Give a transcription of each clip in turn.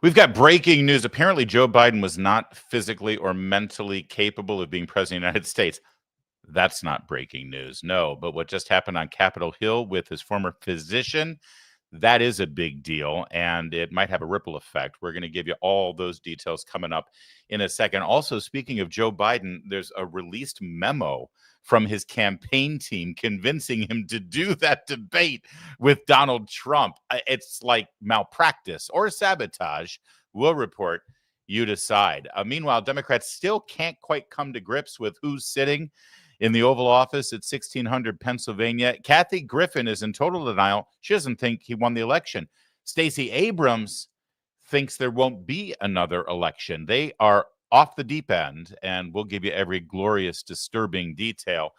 We've got breaking news. Apparently, Joe Biden was not physically or mentally capable of being president of the United States. That's not breaking news, no. But what just happened on Capitol Hill with his former physician, that is a big deal, and it might have a ripple effect. We're going to give you all those details coming up in a second. Also, speaking of Joe Biden, there's a released memo from his campaign team convincing him to do that debate with Donald Trump. It's like malpractice or sabotage. We'll report. You decide. Meanwhile, Democrats still can't quite come to grips with who's sitting in the Oval Office at 1600 Pennsylvania. Kathy Griffin is in total denial. She doesn't think he won the election. Stacey Abrams thinks there won't be another election. They are off the deep end, and we'll give you every glorious, disturbing detail.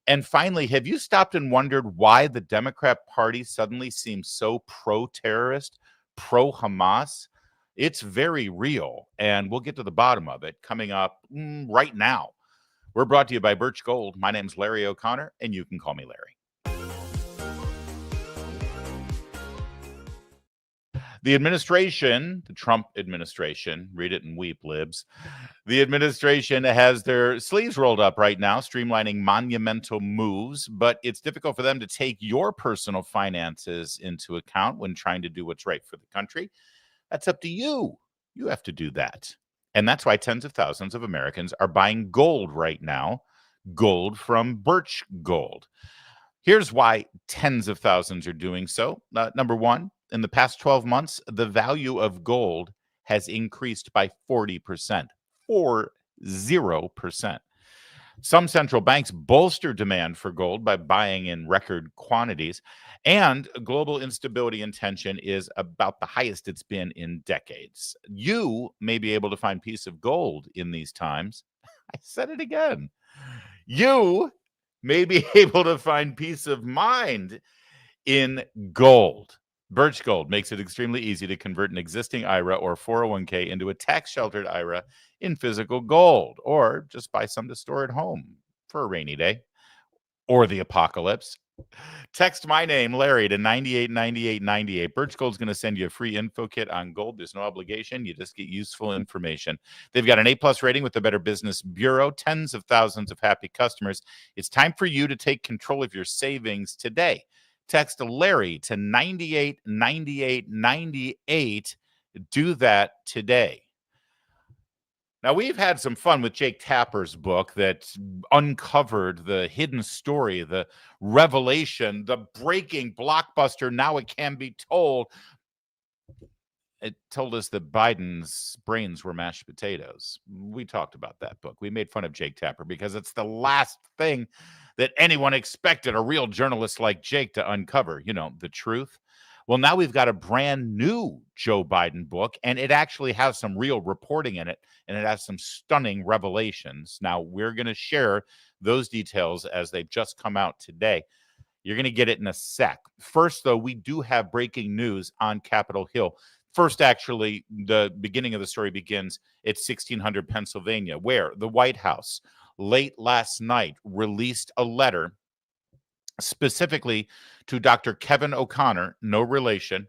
And finally, have you stopped and wondered why the Democrat Party suddenly seems so pro-terrorist, pro-Hamas? It's very real, and we'll get to the bottom of it coming up right now. We're brought to you by Birch Gold. My name's Larry O'Connor, and you can call me Larry. The administration, the Trump administration, read it and weep, libs. The administration has their sleeves rolled up right now, streamlining monumental moves, but it's difficult for them to take your personal finances into account when trying to do what's right for the country. That's up to you. You have to do that. And that's why tens of thousands of Americans are buying gold right now, gold from Birch Gold. Here's why tens of thousands are doing so. Number one, in the past 12 months, the value of gold has increased by 40%. 40%. Some central banks bolster demand for gold by buying in record quantities, and global instability and tension is about the highest it's been in decades. You may be able to find peace of gold in these times. I said it again. You may be able to find peace of mind in gold. Birch Gold makes it extremely easy to convert an existing IRA or 401k into a tax-sheltered IRA in physical gold, or just buy some to store at home for a rainy day or the apocalypse. Text my name, Larry, to 989898. Birch Gold's going to send you a free info kit on gold. There's no obligation. You just get useful information. They've got an A+ rating with the Better Business Bureau, tens of thousands of happy customers. It's time for you to take control of your savings today. Text Larry to 989898. Do that today. Now, we've had some fun with Jake Tapper's book that uncovered the hidden story, the revelation, the breaking blockbuster. Now it can be told. It told us that Biden's brains were mashed potatoes. We talked about that book. We made fun of Jake Tapper because it's the last thing that anyone expected a real journalist like Jake to uncover, the truth. Well, now we've got a brand new Joe Biden book, and it actually has some real reporting in it, and it has some stunning revelations. Now, we're going to share those details as they've just come out today. You're going to get it in a sec. First, though, we do have breaking news on Capitol Hill. First, actually, the beginning of the story begins at 1600 Pennsylvania, where the White House late last night released a letter specifically to Dr. Kevin O'Connor, no relation.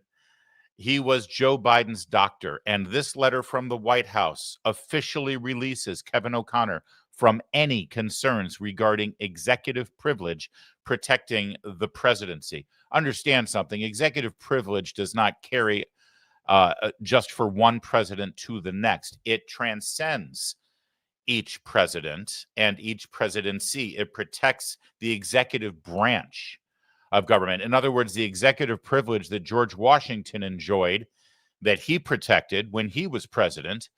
He was Joe Biden's doctor, and this letter from the White House officially releases Kevin O'Connor from any concerns regarding executive privilege protecting the presidency. Understand something, executive privilege does not carry just for one president to the next. It transcends each president and each presidency. It protects the executive branch of government. In other words, the executive privilege that George Washington enjoyed, that he protected when he was president,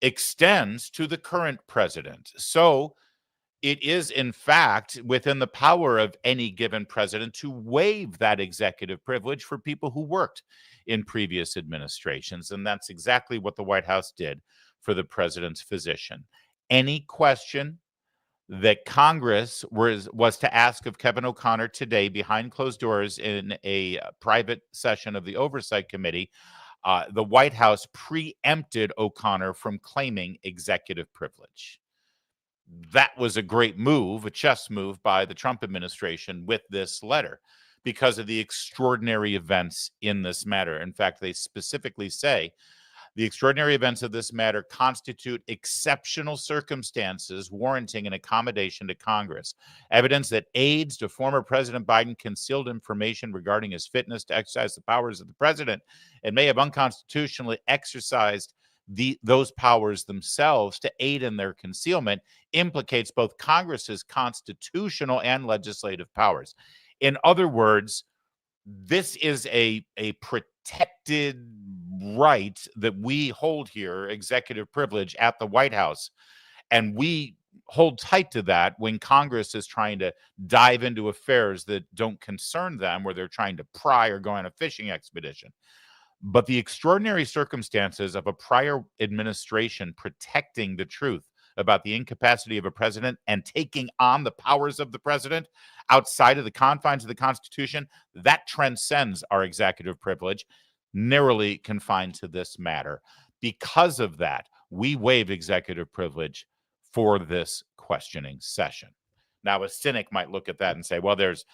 extends to the current president. So it is, in fact, within the power of any given president to waive that executive privilege for people who worked in previous administrations. And that's exactly what the White House did for the president's physician. Any question that Congress was to ask of Kevin O'Connor today behind closed doors in a private session of the Oversight Committee, the White House preempted O'Connor from claiming executive privilege. That was a great move, a chess move by the Trump administration with this letter because of the extraordinary events in this matter. In fact, they specifically say The extraordinary events of this matter constitute exceptional circumstances warranting an accommodation to Congress. Evidence that aides to former President Biden concealed information regarding his fitness to exercise the powers of the president and may have unconstitutionally exercised those powers themselves to aid in their concealment implicates both Congress's constitutional and legislative powers. In other words, this is a protected right that we hold here, executive privilege at the White House. And we hold tight to that when Congress is trying to dive into affairs that don't concern them, where they're trying to pry or go on a fishing expedition. But the extraordinary circumstances of a prior administration protecting the truth about the incapacity of a president and taking on the powers of the president outside of the confines of the Constitution, that transcends our executive privilege, narrowly confined to this matter. Because of that, we waive executive privilege for this questioning session. Now, a cynic might look at that and say, well, there's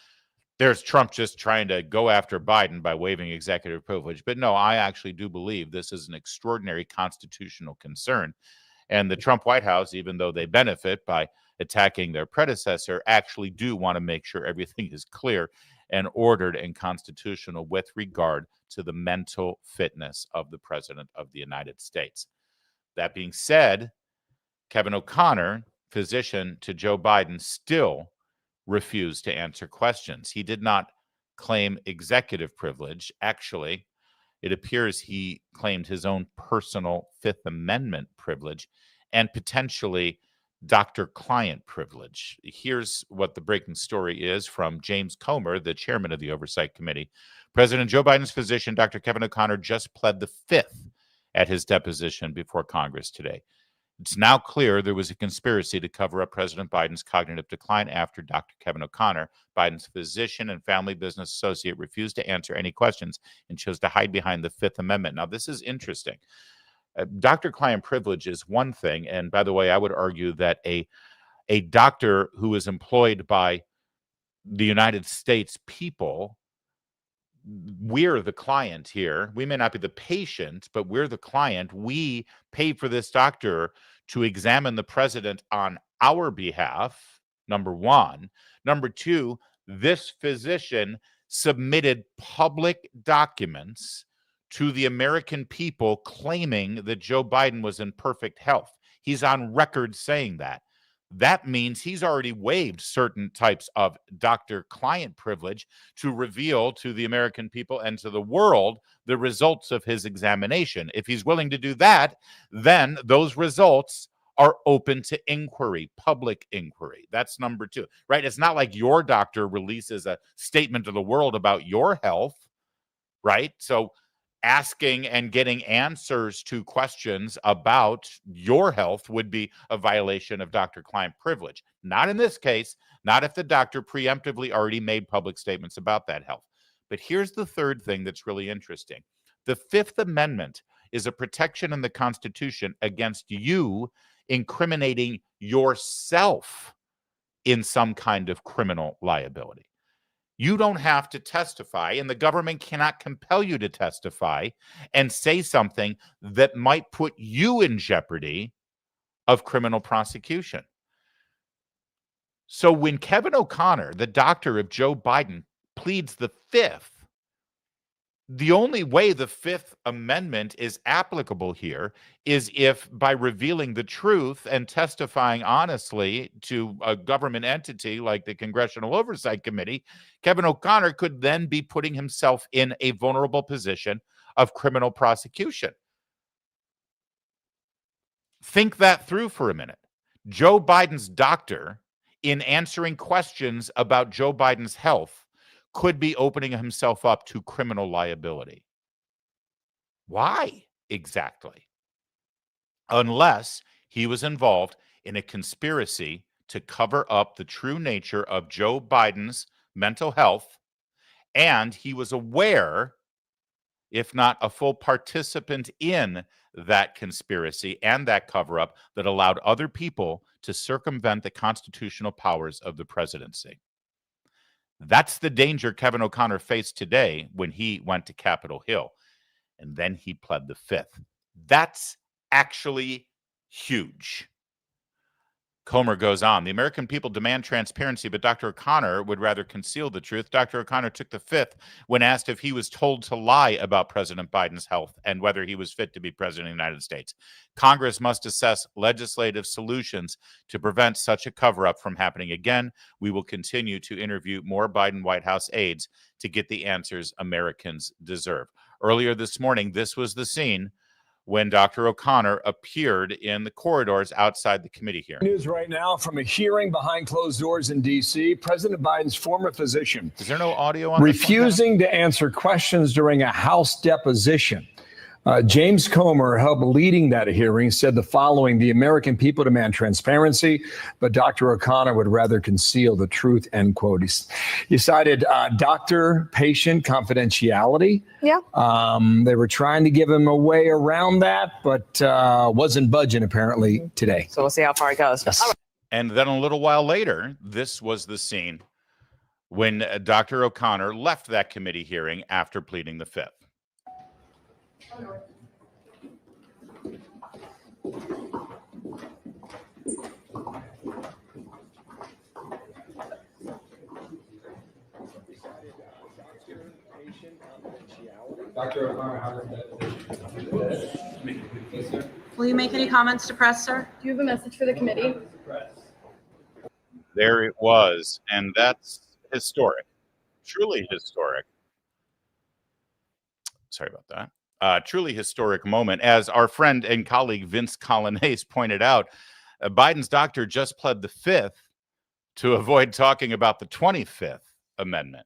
Trump just trying to go after Biden by waiving executive privilege. But no, I actually do believe this is an extraordinary constitutional concern. And the Trump White House, even though they benefit by attacking their predecessor, actually do want to make sure everything is clear and ordered and constitutional with regard to the mental fitness of the President of the United States. That being said, Kevin O'Connor, physician to Joe Biden, still refused to answer questions. He did not claim executive privilege. Actually, it appears he claimed his own personal Fifth Amendment privilege and potentially doctor-client privilege. Here's what the breaking story is from James Comer, the chairman of the Oversight Committee. President Joe Biden's physician, Dr. Kevin O'Connor, just pled the Fifth at his deposition before Congress today. It's now clear there was a conspiracy to cover up President Biden's cognitive decline after Dr. Kevin O'Connor, Biden's physician and family business associate, refused to answer any questions and chose to hide behind the Fifth Amendment. Now, this is interesting. Doctor-client privilege is one thing. And by the way, I would argue that a doctor who is employed by the United States people, we're the client here. We may not be the patient, but we're the client. We pay for this doctor to examine the president on our behalf, number one. Number two, this physician submitted public documents to the American people claiming that Joe Biden was in perfect health. He's on record saying that. That means he's already waived certain types of doctor-client privilege to reveal to the American people and to the world the results of his examination. If he's willing to do that, then those results are open to inquiry, public inquiry. That's number two, right? It's not like your doctor releases a statement to the world about your health, right? So asking and getting answers to questions about your health would be a violation of doctor-client privilege. Not in this case, not if the doctor preemptively already made public statements about that health. But here's the third thing that's really interesting. The Fifth Amendment is a protection in the Constitution against you incriminating yourself in some kind of criminal liability. You don't have to testify, and the government cannot compel you to testify and say something that might put you in jeopardy of criminal prosecution. So when Kevin O'Connor, the doctor of Joe Biden, pleads the Fifth, the only way the Fifth Amendment is applicable here is if, by revealing the truth and testifying honestly to a government entity like the Congressional Oversight Committee, Kevin O'Connor could then be putting himself in a vulnerable position of criminal prosecution. Think that through for a minute. Joe Biden's doctor, in answering questions about Joe Biden's health, could be opening himself up to criminal liability. Why exactly? Unless he was involved in a conspiracy to cover up the true nature of Joe Biden's mental health, and he was aware, if not a full participant in that conspiracy and that cover-up that allowed other people to circumvent the constitutional powers of the presidency. That's the danger Kevin O'Connor faced today when he went to Capitol Hill. And then he pled the Fifth. That's actually huge. Comer goes on. The American people demand transparency, but Dr. O'Connor would rather conceal the truth. Dr. O'Connor took the fifth when asked if he was told to lie about President Biden's health and whether he was fit to be president of the United States. Congress must assess legislative solutions to prevent such a cover-up from happening again. We will continue to interview more Biden White House aides to get the answers Americans deserve. Earlier this morning, this was the scene when Dr. O'Connor appeared in the corridors outside the committee hearing. News right now from a hearing behind closed doors in D.C. President Biden's former physician. Is there no audio on refusing to answer questions during a House deposition. James Comer, helped leading that hearing, said the following: the American people demand transparency, but Dr. O'Connor would rather conceal the truth, end quote. He cited doctor-patient confidentiality. Yeah. They were trying to give him a way around that, but wasn't budging apparently today. So we'll see how far it goes. Yes. And then a little while later, this was the scene when Dr. O'Connor left that committee hearing after pleading the fifth. Dr. O'Connor, Will you make any comments to press, sir? Do you have a message for the committee? There it was, and that's historic, truly historic. Sorry about that. Truly historic moment. As our friend and colleague Vince Colonnese pointed out, Biden's doctor just pled the fifth to avoid talking about the 25th Amendment.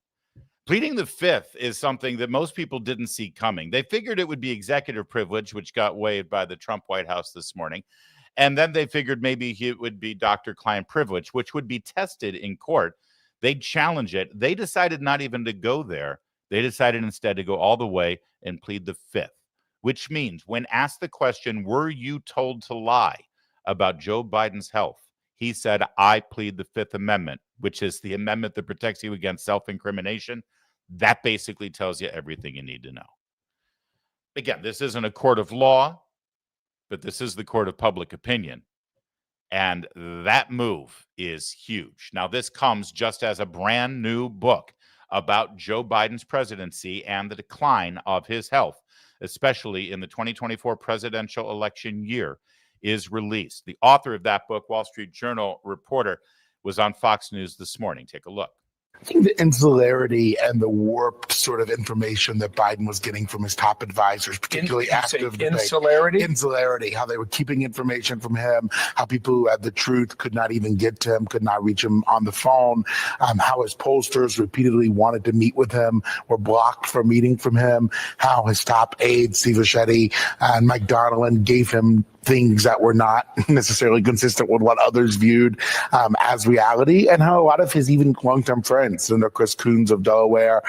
Pleading the fifth is something that most people didn't see coming. They figured it would be executive privilege, which got waived by the Trump White House this morning. And then they figured maybe it would be doctor-client privilege, which would be tested in court. They'd challenge it. They decided not even to go there. They decided instead to go all the way and plead the fifth, which means when asked the question, were you told to lie about Joe Biden's health? He said, I plead the Fifth Amendment, which is the amendment that protects you against self-incrimination. That basically tells you everything you need to know. Again, this isn't a court of law, but this is the court of public opinion. And that move is huge. Now, this comes just as a brand new book about Joe Biden's presidency and the decline of his health, especially in the 2024 presidential election year, is released. The author of that book, Wall Street Journal reporter, was on Fox News this morning. Take a look. I think the insularity and the warped sort of information that Biden was getting from his top advisors, particularly after the debate. Insularity, how they were keeping information from him, how people who had the truth could not even get to him, could not reach him on the phone, how his pollsters repeatedly wanted to meet with him, were blocked from meeting from him, how his top aides, Steve Aschetti and Mike Donilon, gave him things that were not necessarily consistent with what others viewed as reality, and how a lot of his even longtime friends, Senator Chris Coons of Delaware,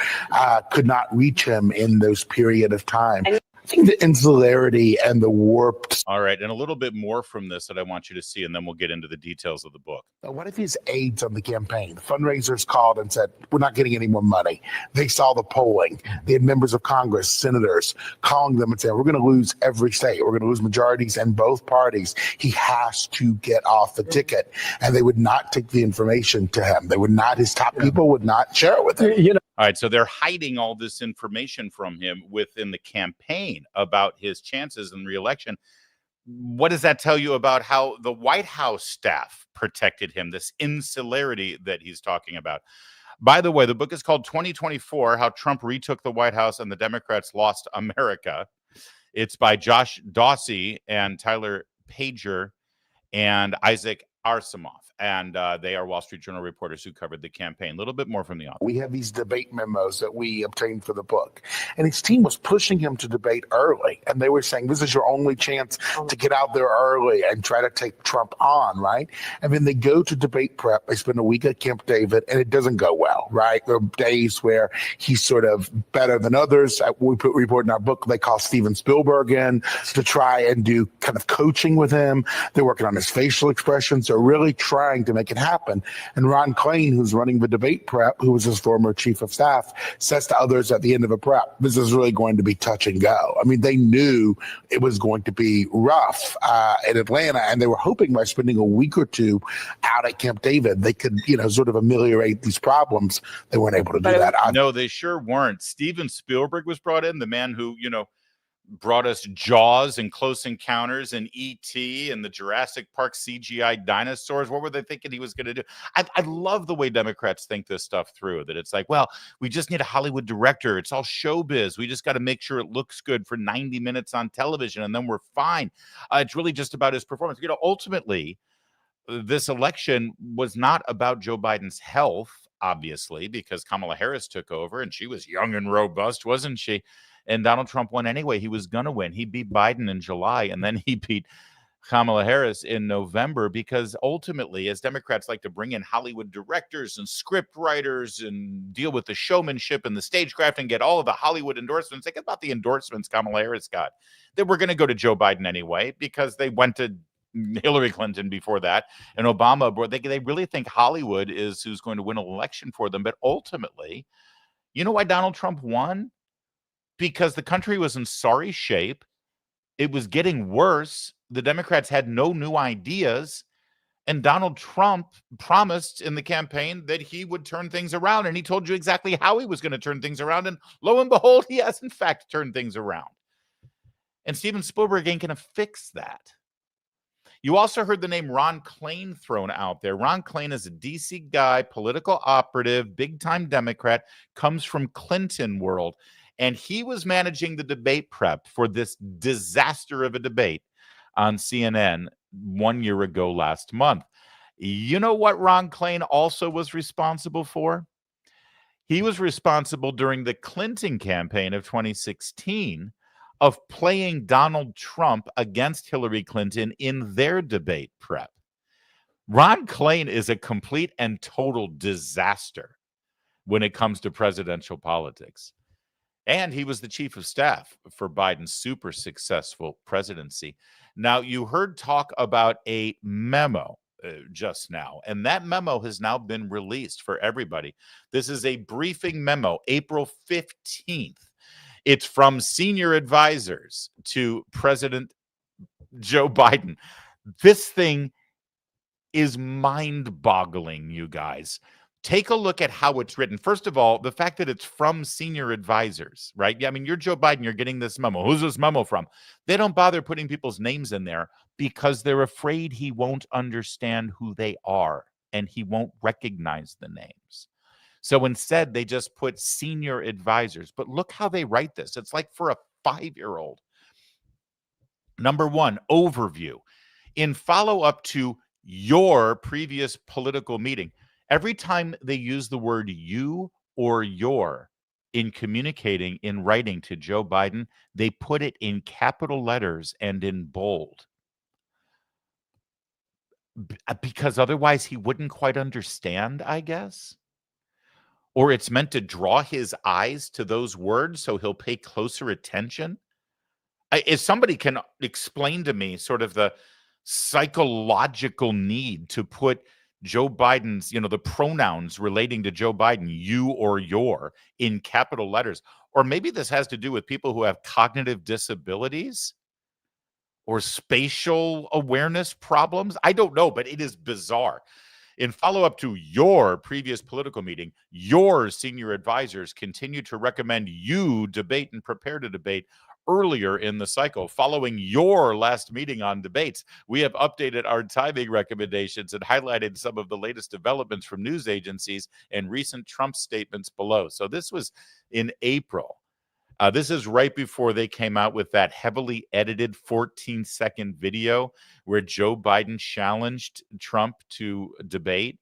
could not reach him in those period of time. I think the insularity and the warped. All right, and a little bit more from this that I want you to see, and then we'll get into the details of the book. What if his aides on the campaign, the fundraisers called and said, we're not getting any more money? They saw the polling. They had members of Congress, senators, calling them and saying, we're going to lose every state. We're going to lose majorities in both parties. He has to get off the ticket. And they would not take the information to him. They would not, his top people would not share it with him. You know. All right, so they're hiding all this information from him within the campaign about his chances in re-election. What does that tell you about how the White House staff protected him, this insularity that he's talking about? By the way, the book is called 2024, How Trump Retook the White House and the Democrats Lost America. It's by Josh Dawsey and Tyler Pager and Isaac Arsamoff. And they are Wall Street Journal reporters who covered the campaign. A little bit more from the author. We have these debate memos that we obtained for the book. And his team was pushing him to debate early. And they were saying, this is your only chance to get out there early and try to take Trump on, right? And then they go to debate prep. They spend a week at Camp David, and it doesn't go well, right? There are days where he's sort of better than others. We put a report in our book. They call Steven Spielberg in to try and do kind of coaching with him. They're working on his facial expressions. are really trying to make it happen. And Ron Klain, who's running the debate prep, who was his former chief of staff, says to others at the end of a prep, this is really going to be touch and go. I mean, they knew it was going to be rough in Atlanta, and they were hoping by spending a week or two out at Camp David, they could, sort of ameliorate these problems. They weren't able to do that. No, they sure weren't. Steven Spielberg was brought in, the man who, brought us Jaws and Close Encounters and E.T. and the Jurassic Park CGI dinosaurs. What were they thinking he was going to do? I love the way Democrats think this stuff through, that it's like, well, we just need a Hollywood director. It's all showbiz. We just got to make sure it looks good for 90 minutes on television, and then we're fine. It's really just about his performance. Ultimately, this election was not about Joe Biden's health, obviously, because Kamala Harris took over, and she was young and robust, wasn't she? And Donald Trump won anyway. He was going to win. He beat Biden in July, and then he beat Kamala Harris in November, because ultimately, as Democrats like to bring in Hollywood directors and script writers and deal with the showmanship and the stagecraft and get all of the Hollywood endorsements, think about the endorsements Kamala Harris got. They were going to go to Joe Biden anyway, because they went to Hillary Clinton before that, and Obama. They really think Hollywood is who's going to win an election for them. But ultimately, you know why Donald Trump won? Because the country was in sorry shape. It was getting worse. The Democrats had no new ideas. And Donald Trump promised in the campaign that he would turn things around. And he told you exactly how he was going to turn things around. And lo and behold, he has in fact turned things around. And Steven Spielberg ain't going to fix that. You also heard the name Ron Klain thrown out there. Ron Klain is a D.C. guy, political operative, big-time Democrat, comes from Clinton world. And he was managing the debate prep for this disaster of a debate on CNN 1 year ago last month. You know what Ron Klain also was responsible for? He was responsible during the Clinton campaign of 2016 of playing Donald Trump against Hillary Clinton in their debate prep. Ron Klain is a complete and total disaster when it comes to presidential politics. And he was the chief of staff for Biden's super successful presidency. Now, you heard talk about a memo just now, and that memo has now been released for everybody. This is a briefing memo, April 15th. It's from senior advisors to President Joe Biden. This thing is mind-boggling, you guys. Take a look at how it's written. First of all, the fact that it's from senior advisors, right? Yeah, I mean, you're Joe Biden, you're getting this memo. Who's this memo from? They don't bother putting people's names in there because they're afraid he won't understand who they are and he won't recognize the names. So instead, they just put senior advisors. But look how they write this. It's like for a 5-year-old. Number one, overview. In follow-up to your previous political meeting, every time they use the word you or your in communicating, in writing to Joe Biden, they put it in capital letters and in bold. Because otherwise he wouldn't quite understand, I guess. Or it's meant to draw his eyes to those words so he'll pay closer attention. If somebody can explain to me sort of the psychological need to put Joe Biden's, the pronouns relating to Joe Biden, you or your, in capital letters. Or maybe this has to do with people who have cognitive disabilities or spatial awareness problems. I don't know, but it is bizarre. In follow-up to your previous political meeting, your senior advisors continue to recommend you debate and prepare to debate earlier in the cycle. Following your last meeting on debates, we have updated our timing recommendations and highlighted some of the latest developments from news agencies and recent Trump statements below. So this was in April. This is right before they came out with that heavily edited 14-second video where Joe Biden challenged Trump to debate.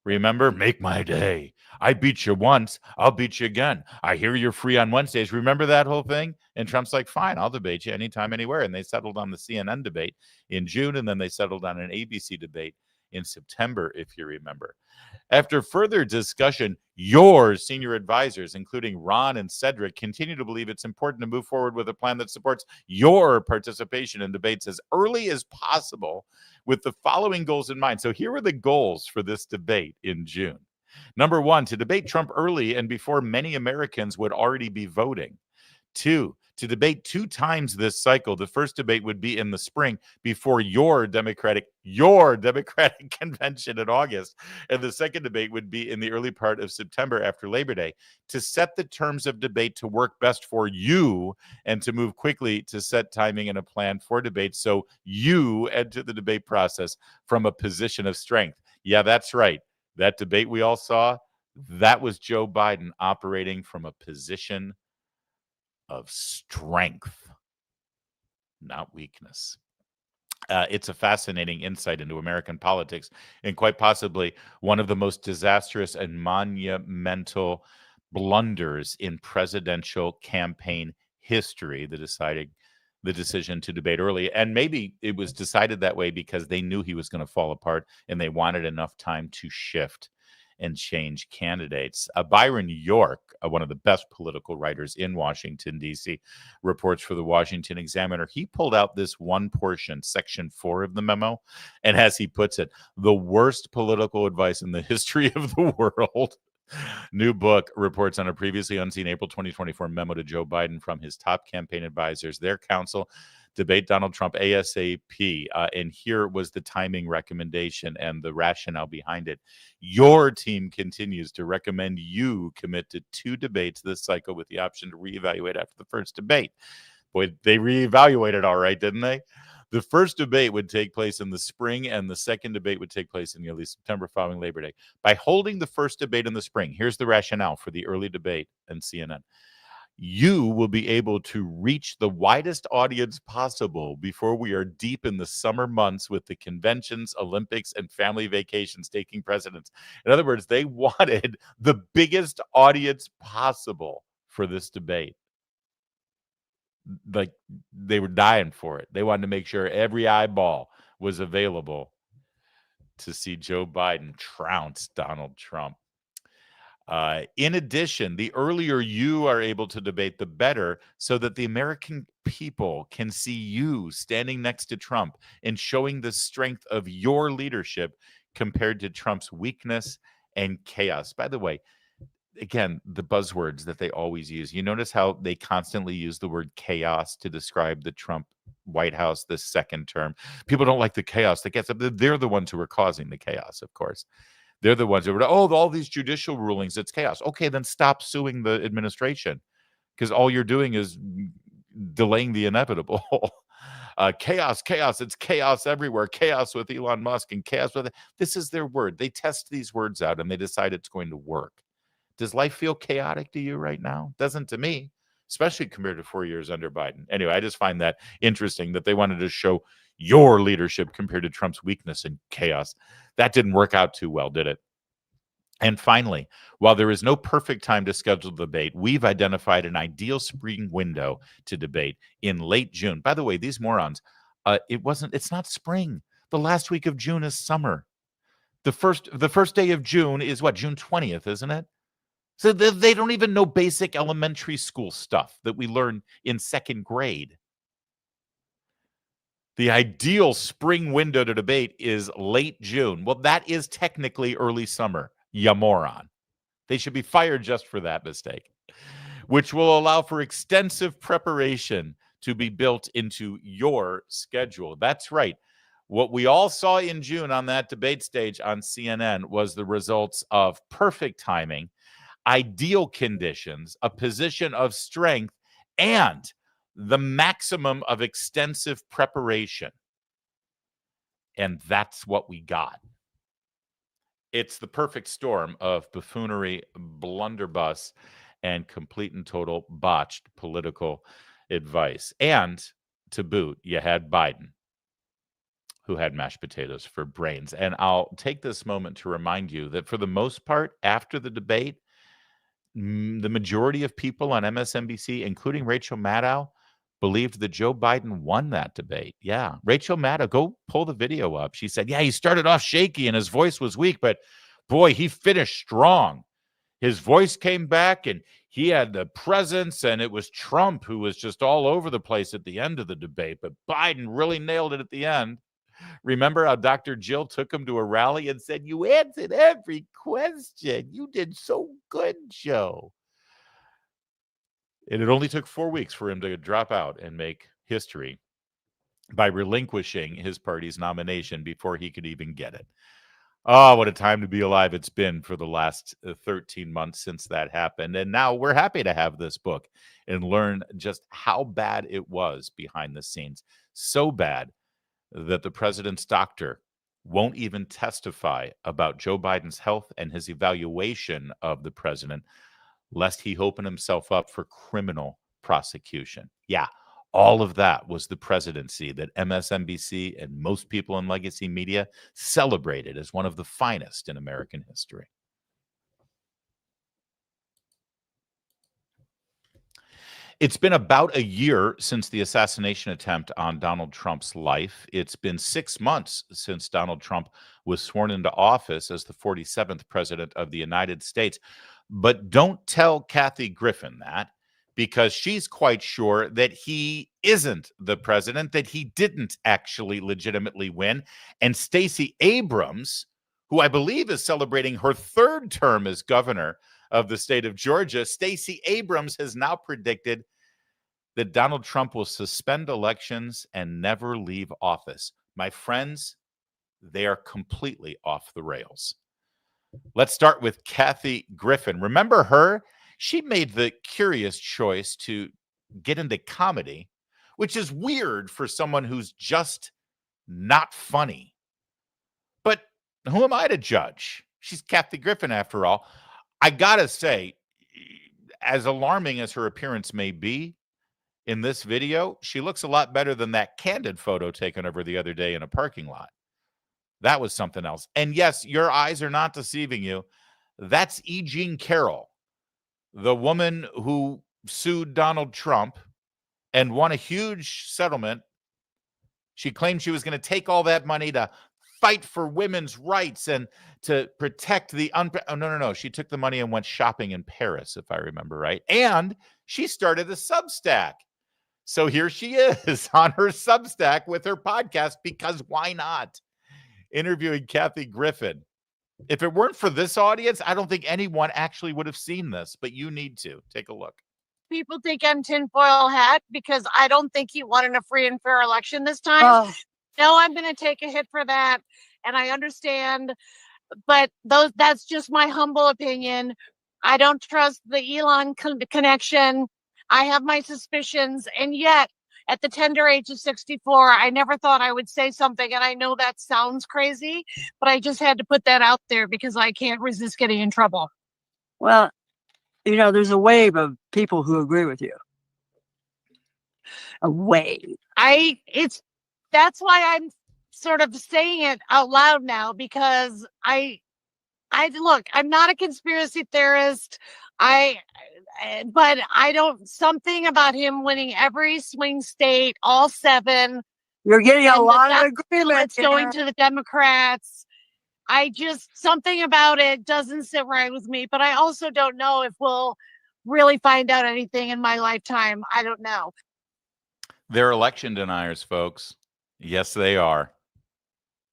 Remember, make my day. I beat you once. I'll beat you again. I hear you're free on Wednesdays. Remember that whole thing? And Trump's like, fine, I'll debate you anytime, anywhere. And they settled on the CNN debate in June, and then they settled on an ABC debate in September, if you remember. After further discussion, your senior advisors, including Ron and Cedric, continue to believe it's important to move forward with a plan that supports your participation in debates as early as possible with the following goals in mind. So here are the goals for this debate in June. Number one, to debate Trump early and before many Americans would already be voting. 2, to debate 2 times this cycle. The first debate would be in the spring before your Democratic convention in August. And the second debate would be in the early part of September after Labor Day, to set the terms of debate to work best for you and to move quickly to set timing and a plan for debate so you enter the debate process from a position of strength. Yeah, that's right. That debate we all saw, that was Joe Biden operating from a position of strength, not weakness. It's a fascinating insight into American politics and quite possibly one of the most disastrous and monumental blunders in presidential campaign history, the decision to debate early. And maybe it was decided that way because they knew he was going to fall apart and they wanted enough time to shift and change candidates. Byron York, one of the best political writers in Washington, D.C., reports for the Washington Examiner. He pulled out this one portion, section 4 of the memo, and as he puts it, the worst political advice in the history of the world. New book reports on a previously unseen April 2024 memo to Joe Biden from his top campaign advisors, their counsel, debate Donald Trump ASAP. And here was the timing recommendation and the rationale behind it. Your team continues to recommend you commit to 2 debates this cycle with the option to reevaluate after the first debate. Boy, they reevaluated all right, didn't they? The first debate would take place in the spring, and the second debate would take place in the early September following Labor Day. By holding the first debate in the spring, here's the rationale for the early debate and CNN. You will be able to reach the widest audience possible before we are deep in the summer months with the conventions, Olympics, and family vacations taking precedence. In other words, they wanted the biggest audience possible for this debate. Like, they were dying for it. They wanted to make sure every eyeball was available to see Joe Biden trounce Donald Trump. In addition, the earlier you are able to debate, the better, so that the American people can see you standing next to Trump and showing the strength of your leadership compared to Trump's weakness and chaos. By the way, again, the buzzwords that they always use. You notice how they constantly use the word chaos to describe the Trump White House this second term. People don't like the chaos that gets up. They're the ones who are causing the chaos, of course. They're the ones who were, all these judicial rulings, it's chaos. Okay, then stop suing the administration, because all you're doing is delaying the inevitable. Chaos, it's chaos everywhere. Chaos with Elon Musk and chaos with this is their word. They test these words out and they decide it's going to work. Does life feel chaotic to you right now? Doesn't to me, especially compared to 4 years under Biden. Anyway, I just find that interesting that they wanted to show your leadership compared to Trump's weakness and chaos. That didn't work out too well, did it? And finally, while there is no perfect time to schedule the debate, we've identified an ideal spring window to debate in late June. By the way, these morons, it's not spring. The last week of June is summer. The first day of June is what? June 20th, isn't it? So they don't even know basic elementary school stuff that we learn in second grade. The ideal spring window to debate is late June. Well, that is technically early summer, you moron. They should be fired just for that mistake, which will allow for extensive preparation to be built into your schedule. That's right. What we all saw in June on that debate stage on CNN was the results of perfect timing, ideal conditions, a position of strength, and the maximum of extensive preparation. And that's what we got. It's the perfect storm of buffoonery, blunderbuss, and complete and total botched political advice. And to boot, you had Biden, who had mashed potatoes for brains. And I'll take this moment to remind you that for the most part, after the debate, the majority of people on MSNBC, including Rachel Maddow, believed that Joe Biden won that debate. Yeah. Rachel Maddow, go pull the video up. She said, yeah, he started off shaky and his voice was weak, but boy, he finished strong. His voice came back and he had the presence, and it was Trump who was just all over the place at the end of the debate, but Biden really nailed it at the end. Remember how Dr. Jill took him to a rally and said, you answered every question. You did so good, Joe. And it only took 4 weeks for him to drop out and make history by relinquishing his party's nomination before he could even get it. Oh, what a time to be alive it's been for the last 13 months since that happened. And now we're happy to have this book and learn just how bad it was behind the scenes. So bad that the president's doctor won't even testify about Joe Biden's health and his evaluation of the president, lest he open himself up for criminal prosecution. Yeah, all of that was the presidency that MSNBC and most people in legacy media celebrated as one of the finest in American history. It's been about a year since the assassination attempt on Donald Trump's life. It's been 6 months since Donald Trump was sworn into office as the 47th president of the United States. But don't tell Kathy Griffin that, because she's quite sure that he isn't the president, that he didn't actually legitimately win. And Stacey Abrams, who I believe is celebrating her 3rd term as governor of the state of Georgia, Stacey Abrams has now predicted that Donald Trump will suspend elections and never leave office. My friends, they are completely off the rails. Let's start with Kathy Griffin. Remember her? She made the curious choice to get into comedy, which is weird for someone who's just not funny. But who am I to judge? She's Kathy Griffin, after all. I gotta say, as alarming as her appearance may be in this video, she looks a lot better than that candid photo taken of her the other day in a parking lot. That was something else. And yes, your eyes are not deceiving you. That's E. Jean Carroll, the woman who sued Donald Trump and won a huge settlement. She claimed she was going to take all that money to fight for women's rights and to protect the no. She took the money and went shopping in Paris, if I remember right. And she started a Substack. So here she is on her Substack with her podcast, because why not? Interviewing Kathy Griffin. If it weren't for this audience, I don't think anyone actually would have seen this, but you need to. Take a look. People think I'm tinfoil hat because I don't think he won in a free and fair election this time. No, I'm going to take a hit for that, and I understand, but that's just my humble opinion. I don't trust the Elon connection. I have my suspicions, and yet at the tender age of 64, I never thought I would say something, and I know that sounds crazy, but I just had to put that out there because I can't resist getting in trouble. Well, there's a wave of people who agree with you. A wave. That's why I'm sort of saying it out loud now, because I look, I'm not a conspiracy theorist. But something about him winning every swing state, all 7. You're getting a lot of agreement. It's going to the Democrats. Something about it doesn't sit right with me, but I also don't know if we'll really find out anything in my lifetime. I don't know. They're election deniers, folks. Yes, they are.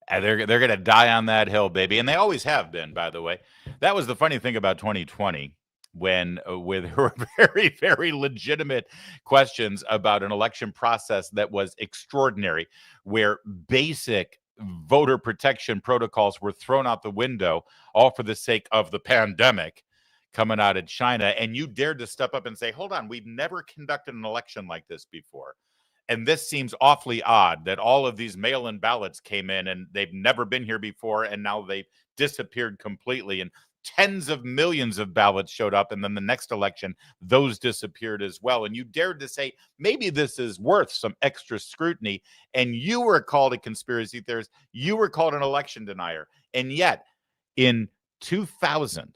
And they're going to die on that hill, baby. And they always have been, by the way. That was the funny thing about 2020. When with her very, very legitimate questions about an election process that was extraordinary, where basic voter protection protocols were thrown out the window, all for the sake of the pandemic coming out of China. And you dared to step up and say, hold on, we've never conducted an election like this before. And this seems awfully odd that all of these mail-in ballots came in and they've never been here before, and now they've disappeared completely. And tens of millions of ballots showed up, and then the next election, those disappeared as well. And you dared to say, maybe this is worth some extra scrutiny. And you were called a conspiracy theorist. You were called an election denier. And yet, in 2000,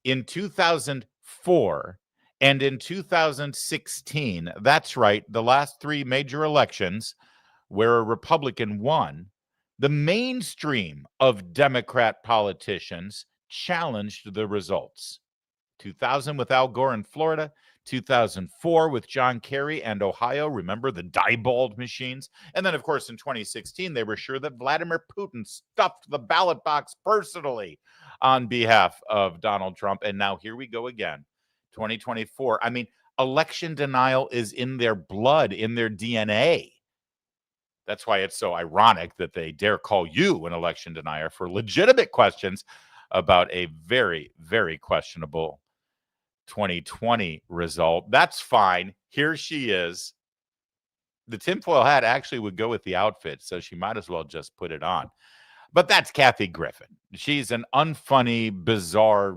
in 2004, And in 2016, that's right, the last three major elections where a Republican won, the mainstream of Democrat politicians challenged the results. 2000 with Al Gore in Florida, 2004 with John Kerry and Ohio. Remember the Diebold machines? And then, of course, in 2016, they were sure that Vladimir Putin stuffed the ballot box personally on behalf of Donald Trump. And now here we go again, 2024. I mean, election denial is in their blood, in their DNA. That's why it's so ironic that they dare call you an election denier for legitimate questions about a very, very questionable 2020 result. That's fine. Here she is. The tinfoil hat actually would go with the outfit, so she might as well just put it on. But that's Kathy Griffin. She's an unfunny, bizarre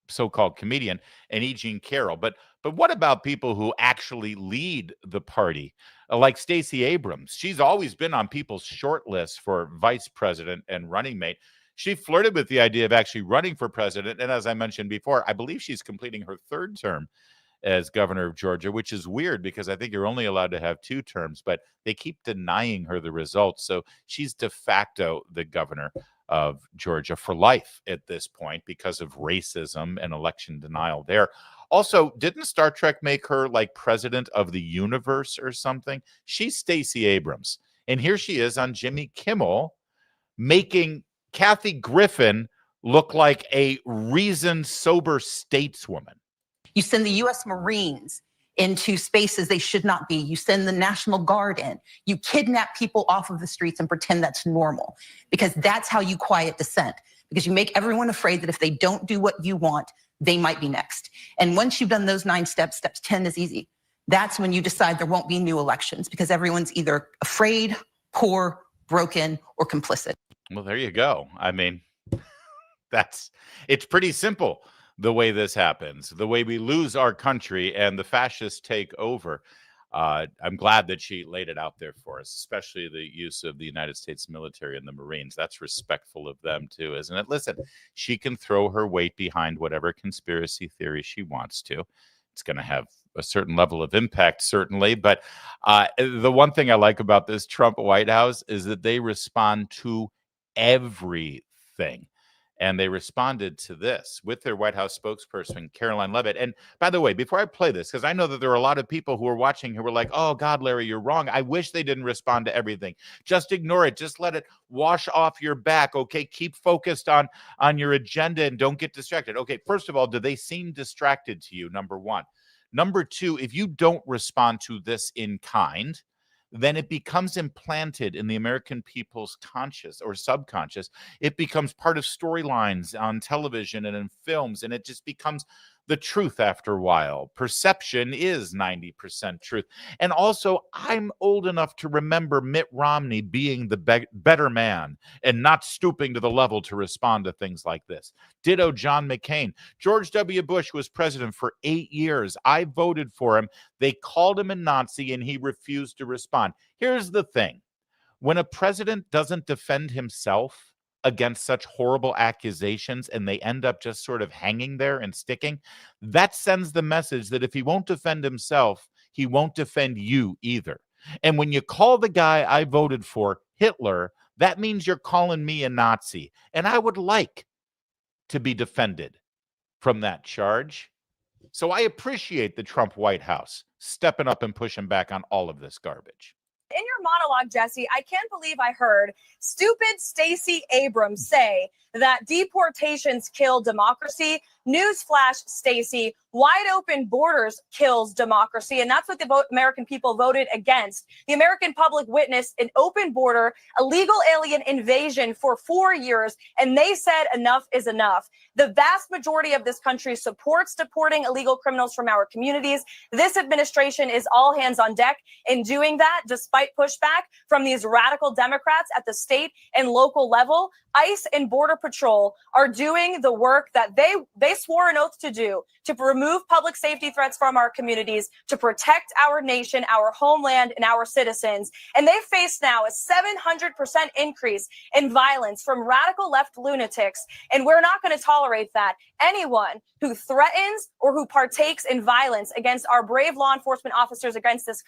so-called comedian, and E. Jean Carroll. But what about people who actually lead the party, like Stacey Abrams? She's always been on people's short lists for vice president and running mate. She flirted with the idea of actually running for president. And as I mentioned before, I believe she's completing her third term as governor of Georgia, which is weird because I think you're only allowed to have 2 terms, but they keep denying her the results. So she's de facto the governor of Georgia for life at this point because of racism and election denial there. Also, didn't Star Trek make her like president of the universe or something? She's Stacey Abrams. And here she is on Jimmy Kimmel making Kathy Griffin look like a reasoned, sober stateswoman. You send the U.S. Marines into spaces they should not be. You send the National Guard in. You kidnap people off of the streets and pretend that's normal, because that's how you quiet dissent, because you make everyone afraid that if they don't do what you want, they might be next. And once you've done those 9 steps, step 10 is easy. That's when you decide there won't be new elections, because everyone's either afraid, poor, broken, or complicit. Well, there you go. I mean, it's pretty simple the way this happens, the way we lose our country and the fascists take over. I'm glad that she laid it out there for us, especially the use of the United States military and the Marines. That's respectful of them too, isn't it? Listen, she can throw her weight behind whatever conspiracy theory she wants to. It's going to have a certain level of impact, certainly. But the one thing I like about this Trump White House is that they respond to everything. And they responded to this with their White House spokesperson, Karoline Leavitt. And by the way, before I play this, because I know that there are a lot of people who are watching who were like, oh, God, Larry, you're wrong. I wish they didn't respond to everything. Just ignore it. Just let it wash off your back. Okay, keep focused on your agenda and don't get distracted. Okay, first of all, do they seem distracted to you? Number one. Number two, if you don't respond to this in kind, then it becomes implanted in the American people's conscious or subconscious. It becomes part of storylines on television and in films, and it just becomes the truth after a while. Perception is 90% truth. And also, I'm old enough to remember Mitt Romney being the better man and not stooping to the level to respond to things like this. Ditto John McCain. George W. Bush was president for 8 years. I voted for him. They called him a Nazi and he refused to respond. Here's the thing. When a president doesn't defend himself against such horrible accusations and they end up just sort of hanging there and sticking, that sends the message that if he won't defend himself, he won't defend you either. And when you call the guy I voted for Hitler, that means you're calling me a Nazi. And I would like to be defended from that charge. So I appreciate the Trump White House stepping up and pushing back on all of this garbage. In your monologue, Jesse, I can't believe I heard stupid Stacey Abrams say that deportations kill democracy. Newsflash, Stacey, wide open borders kills democracy. And that's what the American people voted against. The American public witnessed an open border, illegal alien invasion for 4 years, and they said enough is enough. The vast majority of this country supports deporting illegal criminals from our communities. This administration is all hands on deck in doing that, despite pushback from these radical Democrats at the state and local level. ICE and Border Patrol are doing the work that they swore an oath to do, to remove public safety threats from our communities, to protect our nation, our homeland, and our citizens. And they face now a 700% increase in violence from radical left lunatics. And we're not going to tolerate that. Anyone who threatens or who partakes in violence against our brave law enforcement officers against this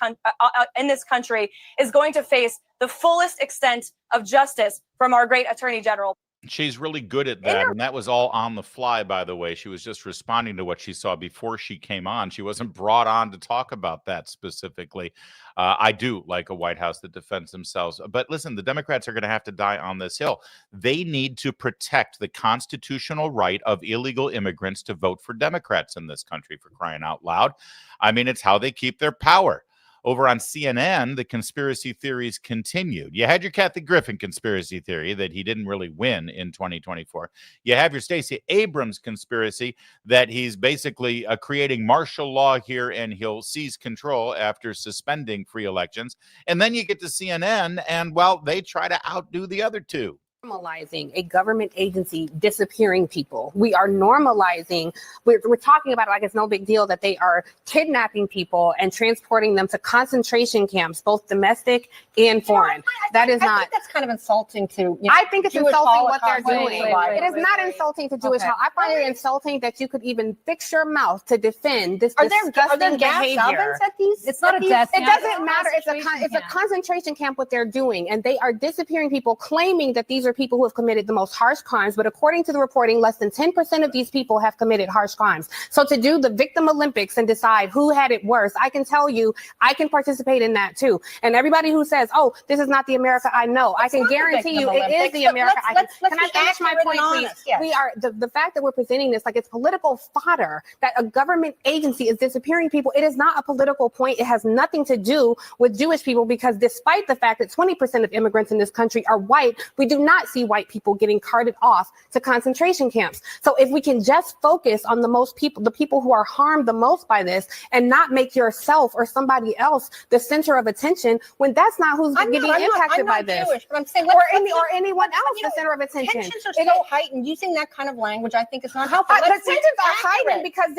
in this country is going to face the fullest extent of justice from our great Attorney General. She's really good at that. And that was all on the fly, by the way. She was just responding to what she saw before she came on. She wasn't brought on to talk about that specifically. I do like a White House that defends themselves. But listen, the Democrats are going to have to die on this hill. They need to protect the constitutional right of illegal immigrants to vote for Democrats in this country, for crying out loud. I mean, it's how they keep their power. Over on CNN, the conspiracy theories continued. You had your Kathy Griffin conspiracy theory that he didn't really win in 2024. You have your Stacey Abrams conspiracy that he's basically creating martial law here and he'll seize control after suspending free elections. And then you get to CNN and, well, they try to outdo the other two. Normalizing a government agency disappearing people. We are normalizing, we're talking about it like it's no big deal that they are kidnapping people and transporting them to concentration camps, both domestic and foreign. I think that's kind of insulting to, I think it's insulting what they're doing. It is not insulting to Jewish Holocaust. I find it insulting that you could even fix your mouth to defend this disgusting behavior. It's not a death. It doesn't matter. It's a concentration camp what they're doing, and they are disappearing people, claiming that these are people who have committed the most harsh crimes. But according to the reporting, less than 10% of these people have committed harsh crimes. So to do the victim Olympics and decide who had it worse, I can tell you, I can participate in that too. And everybody who says, oh, this is not the America I know, I can guarantee you it is the America I know. Can I finish my point, please? Yes. We are, the fact that we're presenting this like it's political fodder, that a government agency is disappearing people, it is not a political point. It has nothing to do with Jewish people, because despite the fact that 20% of immigrants in this country are white, we do not see white people getting carted off to concentration camps. So if we can just focus on the people who are harmed the most by this, and not make yourself or somebody else the center of attention, when that's not who's getting impacted by this. Jewish, but I'm saying, or anyone else the center of attention. Tensions are so heightened. Using that kind of language, I think, is not helpful. The tensions are heightened because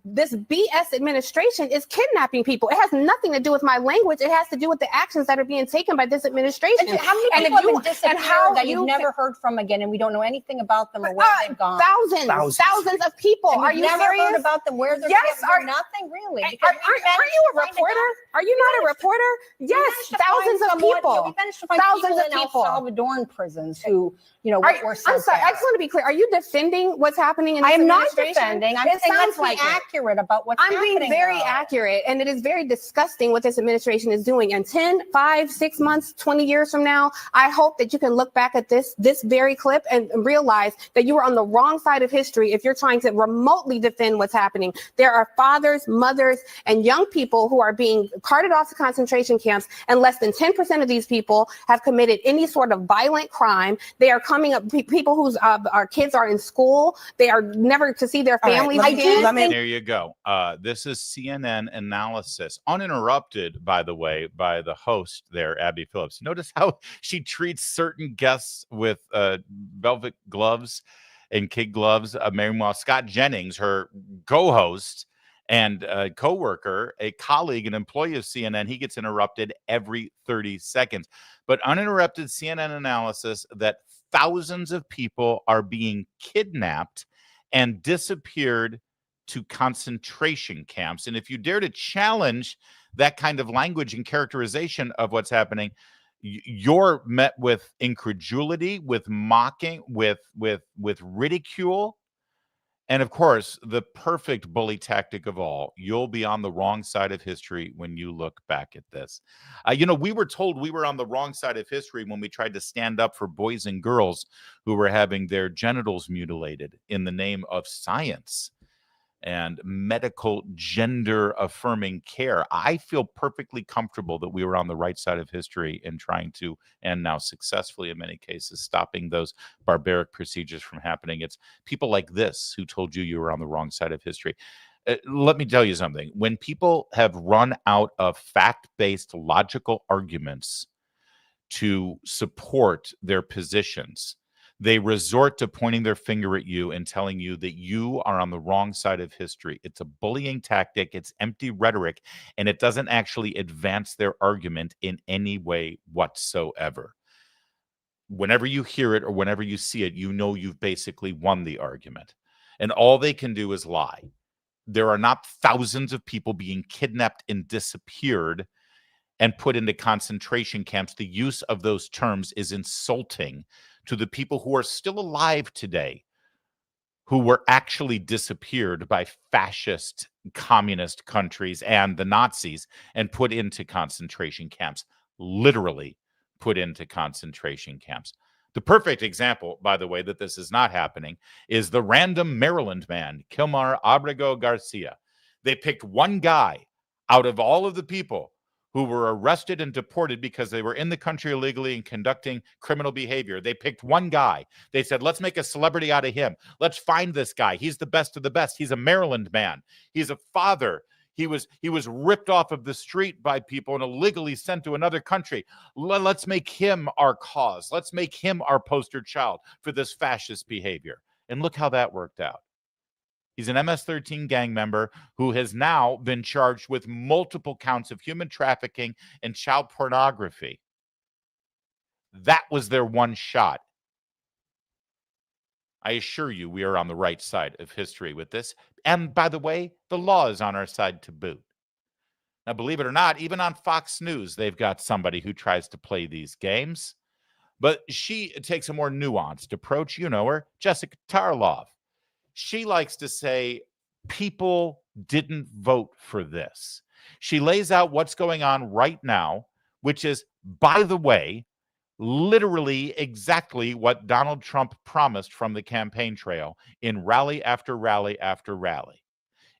this BS administration is kidnapping people. It has nothing to do with my language. It has to do with the actions that are being taken by this administration. How many people have been disappeared that you've never heard from again, and we don't know anything about them or where they've gone? Thousands of people. And are you never serious? Heard about them? Where they're nothing really. Are you a reporter? Are you not a reporter? Yes, thousands of people. We managed to find thousands of people in El Salvadoran prisons who, were I'm sorry. I just want to be clear. Are you defending what's happening in this administration? I am not defending. I'm saying let's be accurate about what's happening. I'm being very accurate, and it is very disgusting what this administration is doing. And 10, 5, 6 months, 20 years from now, I hope that you can look back at this very clip and realize that you were on the wrong side of history if you're trying to remotely defend what's happening. There are fathers, mothers, and young people who are being carted off to concentration camps, and less than 10% of these people have committed any sort of violent crime. They are coming up, people whose our kids are in school. They are never to see their families again. There you go. This is CNN analysis, uninterrupted, by the way, by the host there, Abby Phillips. Notice how she treats certain guests with velvet gloves and kid gloves. Meanwhile, Scott Jennings, her co-host and co-worker, a colleague, an employee of CNN, he gets interrupted every 30 seconds. But uninterrupted CNN analysis that thousands of people are being kidnapped and disappeared to concentration camps. And if you dare to challenge that kind of language and characterization of what's happening, you're met with incredulity, with mocking, with ridicule. And of course, the perfect bully tactic of all, you'll be on the wrong side of history when you look back at this. We were told we were on the wrong side of history when we tried to stand up for boys and girls who were having their genitals mutilated in the name of science and medical gender affirming care. I feel perfectly comfortable that we were on the right side of history in trying to, and now successfully in many cases, stopping those barbaric procedures from happening. It's people like this who told you were on the wrong side of history. Let me tell you something. When people have run out of fact-based logical arguments to support their positions, They resort to pointing their finger at you and telling you that you are on the wrong side of history. It's a bullying tactic. It's empty rhetoric, and it doesn't actually advance their argument in any way whatsoever. Whenever you hear it or whenever you see it, you know you've basically won the argument. And all they can do is lie. There are not thousands of people being kidnapped and disappeared and put into concentration camps. The use of those terms is insulting to the people who are still alive today, who were actually disappeared by fascist communist countries and the Nazis and put into concentration camps, literally put into concentration camps. The perfect example, by the way, that this is not happening is the random Maryland man, Kilmar Abrego Garcia. They picked one guy out of all of the people who were arrested and deported because they were in the country illegally and conducting criminal behavior. They picked one guy. They said, let's make a celebrity out of him. Let's find this guy. He's the best of the best. He's a Maryland man. He's a father. He was ripped off of the street by people and illegally sent to another country. Let's make him our cause. Let's make him our poster child for this fascist behavior. And look how that worked out. He's an MS-13 gang member who has now been charged with multiple counts of human trafficking and child pornography. That was their one shot. I assure you, we are on the right side of history with this. And by the way, the law is on our side to boot. Now, believe it or not, even on Fox News, they've got somebody who tries to play these games. But she takes a more nuanced approach. You know her, Jessica Tarlov. She likes to say people didn't vote for this. She lays out what's going on right now, which is, by the way, literally exactly what Donald Trump promised from the campaign trail in rally after rally after rally.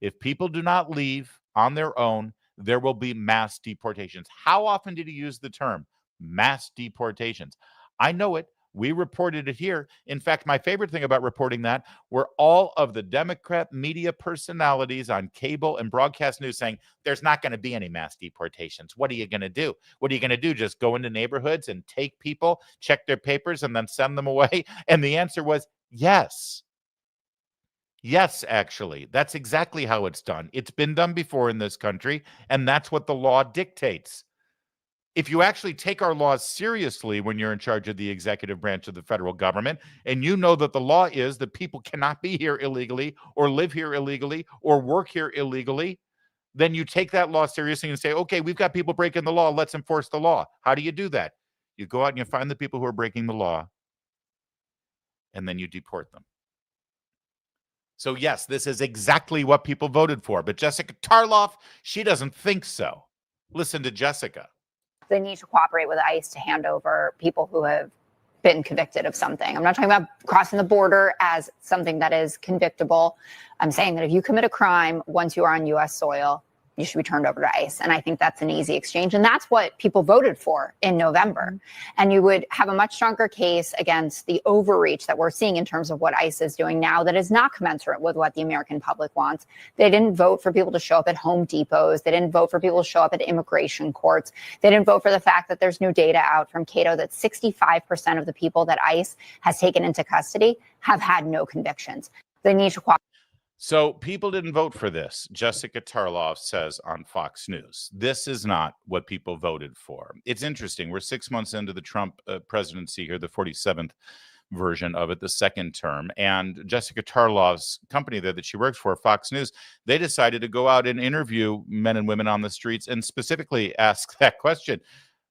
If people do not leave on their own, there will be mass deportations. How often did he use the term mass deportations? I know it. We reported it here. In fact, my favorite thing about reporting that were all of the Democrat media personalities on cable and broadcast news saying, there's not going to be any mass deportations. What are you going to do? What are you going to do? Just go into neighborhoods and take people, check their papers, and then send them away? And the answer was yes. Yes, actually. That's exactly how it's done. It's been done before in this country, and that's what the law dictates. If you actually take our laws seriously when you're in charge of the executive branch of the federal government, and you know that the law is that people cannot be here illegally or live here illegally or work here illegally, then you take that law seriously and say, okay, we've got people breaking the law. Let's enforce the law. How do you do that? You go out and you find the people who are breaking the law, and then you deport them. So yes, this is exactly what people voted for. But Jessica Tarlov, she doesn't think so. Listen to Jessica. They need to cooperate with ICE to hand over people who have been convicted of something. I'm not talking about crossing the border as something that is convictable. I'm saying that if you commit a crime once you are on U.S. soil, you should be turned over to ICE. And I think that's an easy exchange. And that's what people voted for in November. And you would have a much stronger case against the overreach that we're seeing in terms of what ICE is doing now that is not commensurate with what the American public wants. They didn't vote for people to show up at Home Depots. They didn't vote for people to show up at immigration courts. They didn't vote for the fact that there's new data out from Cato that 65% of the people that ICE has taken into custody have had no convictions. They need to cooperate. So people didn't vote for this, Jessica Tarlov says on Fox News. This is not what people voted for. It's interesting. We're 6 months into the Trump presidency here, the 47th version of it, the second term. And Jessica Tarlov's company there that she works for, Fox News, they decided to go out and interview men and women on the streets and specifically ask that question.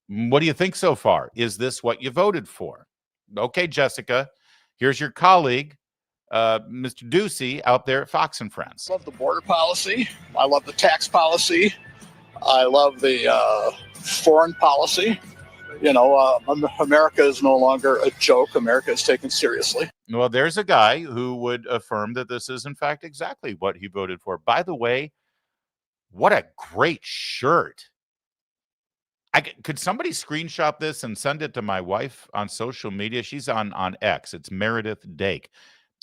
What do you think so far? Is this what you voted for? Okay, Jessica, here's your colleague, Mr. Ducey out there at Fox and Friends. I love the border policy. I love the tax policy. I love the foreign policy. You know, America is no longer a joke. America is taken seriously. Well, there's a guy who would affirm that this is, in fact, exactly what he voted for. By the way, what a great shirt. Could somebody screenshot this and send it to my wife on social media? She's on X. It's Meredith Dake.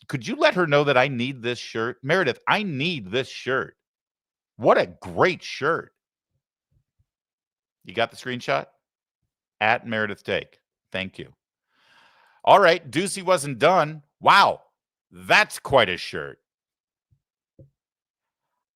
Could you let her know that I need this shirt? Meredith, I need this shirt. What a great shirt. You got the screenshot? At Meredith Dake. Thank you. All right, Ducey wasn't done. Wow, that's quite a shirt.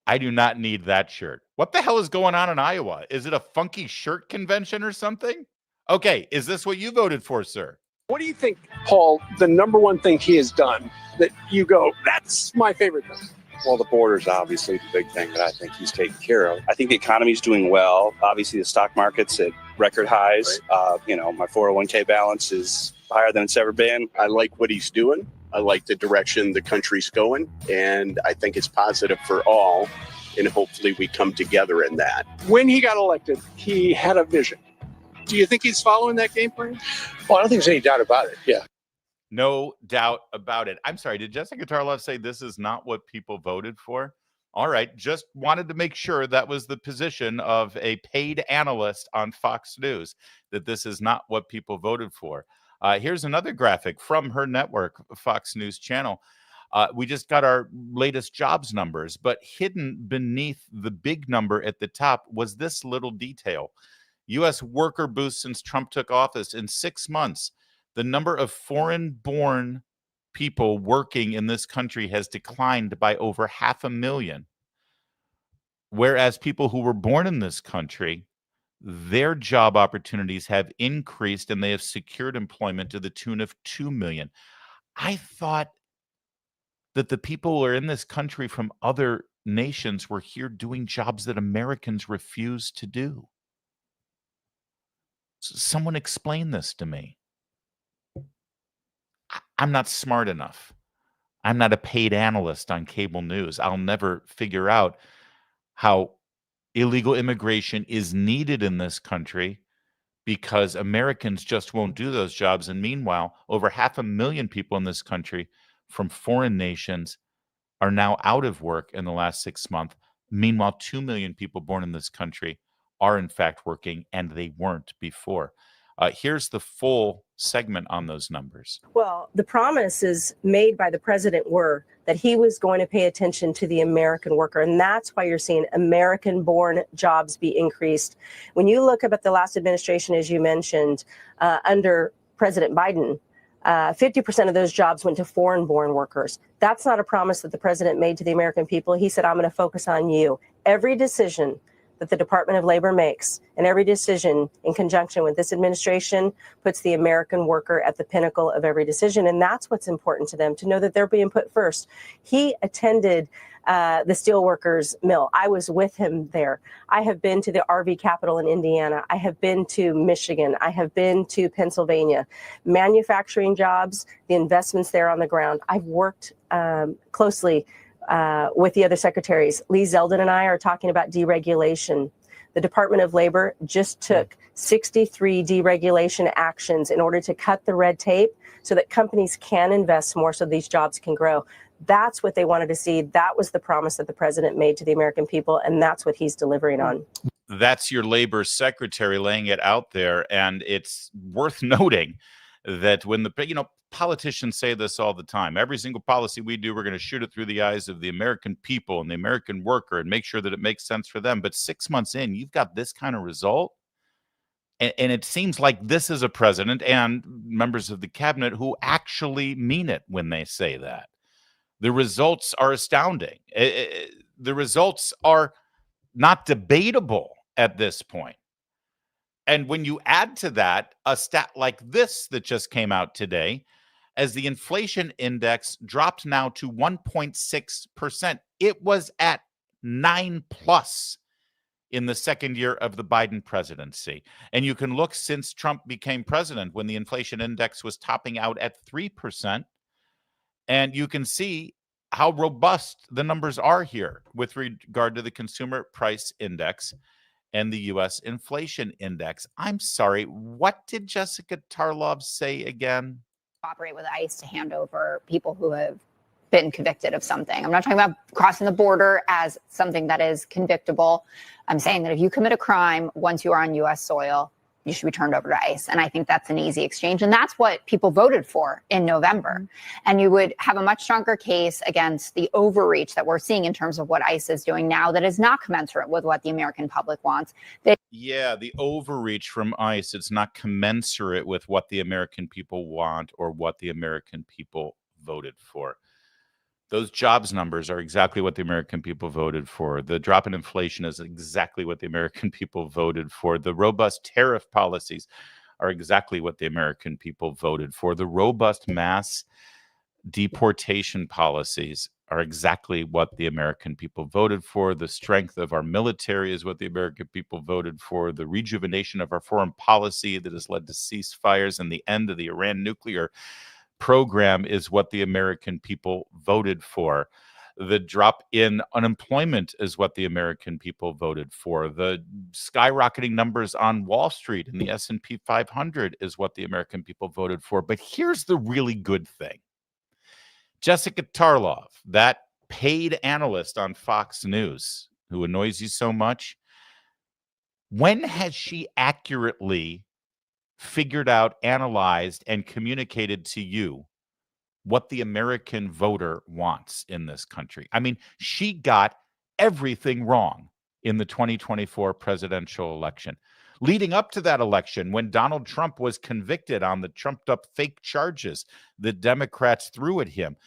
I do not need that shirt. What the hell is going on in Iowa? Is it a funky shirt convention or something? Okay, is this what you voted for, sir? What do you think, Paul, the number one thing he has done that you go, that's my favorite thing? Well, the border's obviously the big thing that I think he's taken care of. I think the economy's doing well. Obviously, the stock market's at record highs. Right. My 401k balance is higher than it's ever been. I like what he's doing. I like the direction the country's going, and I think it's positive for all, and hopefully we come together in that. When he got elected, he had a vision. Do you think he's following that game plan? Well, I don't think there's any doubt about it. Yeah. No doubt about it. I'm sorry, did Jessica Tarlov say this is not what people voted for? All right, just wanted to make sure that was the position of a paid analyst on Fox News, that this is not what people voted for. Here's another graphic from her network, Fox News Channel. We just got our latest jobs numbers, but hidden beneath the big number at the top was this little detail. U.S. worker boost since Trump took office. In 6 months, the number of foreign-born people working in this country has declined by over 500,000. Whereas people who were born in this country, their job opportunities have increased and they have secured employment to the tune of 2 million. I thought that the people who are in this country from other nations were here doing jobs that Americans refuse to do. Someone explain this to me. I'm not smart enough. I'm not a paid analyst on cable news. I'll never figure out how illegal immigration is needed in this country because Americans just won't do those jobs. And meanwhile, over 500,000 people in this country from foreign nations are now out of work in the last 6 months. Meanwhile, 2 million people born in this country are in fact working, and they weren't before. Here's the full segment on those numbers. Well, the promises made by the president were that he was going to pay attention to the American worker. And that's why you're seeing American-born jobs be increased. When you look up at the last administration, as you mentioned, under President Biden, 50% of those jobs went to foreign-born workers. That's not a promise that the president made to the American people. He said, I'm going to focus on you. Every decision that the Department of Labor makes, and every decision in conjunction with this administration puts the American worker at the pinnacle of every decision. And that's what's important to them, to know that they're being put first. He attended the steelworkers mill. I was with him there. I have been to the RV Capitol in Indiana. I have been to Michigan. I have been to Pennsylvania. Manufacturing jobs, the investments there on the ground. I've worked closely with the other secretaries. Lee Zeldin and I are talking about deregulation. The Department of Labor just took 63 deregulation actions in order to cut the red tape so that companies can invest more so these jobs can grow. That's what they wanted to see. That was the promise that the president made to the American people, and that's what he's delivering on. That's your labor secretary laying it out there, and it's worth noting that when politicians say this all the time. Every single policy we do, we're going to shoot it through the eyes of the American people and the American worker and make sure that it makes sense for them. But 6 months in, you've got this kind of result. And it seems like this is a president and members of the cabinet who actually mean it when they say that. The results are astounding. The results are not debatable at this point. And when you add to that a stat like this that just came out today, as the inflation index dropped now to 1.6%. It was at 9+ in the second year of the Biden presidency. And you can look since Trump became president when the inflation index was topping out at 3%. And you can see how robust the numbers are here with regard to the consumer price index and the U.S. inflation index. I'm sorry, what did Jessica Tarlov say again? Operate with ICE to hand over people who have been convicted of something. I'm not talking about crossing the border as something that is convictable. I'm saying that if you commit a crime once you are on U.S. soil, you should be turned over to ICE. And I think that's an easy exchange. And that's what people voted for in November. And you would have a much stronger case against the overreach that we're seeing in terms of what ICE is doing now that is not commensurate with what the American public wants. Yeah, the overreach from ICE, it's not commensurate with what the American people want or what the American people voted for. Those jobs numbers are exactly what the American people voted for. The drop in inflation is exactly what the American people voted for. The robust tariff policies are exactly what the American people voted for. The robust mass deportation policies are exactly what the American people voted for. The strength of our military is what the American people voted for. The rejuvenation of our foreign policy that has led to ceasefires and the end of the Iran nuclear program is what the American people voted for. The drop in unemployment is what the American people voted for. The skyrocketing numbers on Wall Street and the S&P 500 is what the American people voted for. But here's the really good thing. Jessica Tarlov, that paid analyst on Fox News who annoys you so much, when has she accurately figured out, analyzed, and communicated to you what the American voter wants in this country? I mean, she got everything wrong in the 2024 presidential election. Leading up to that election, when Donald Trump was convicted on the trumped-up fake charges that Democrats threw at him,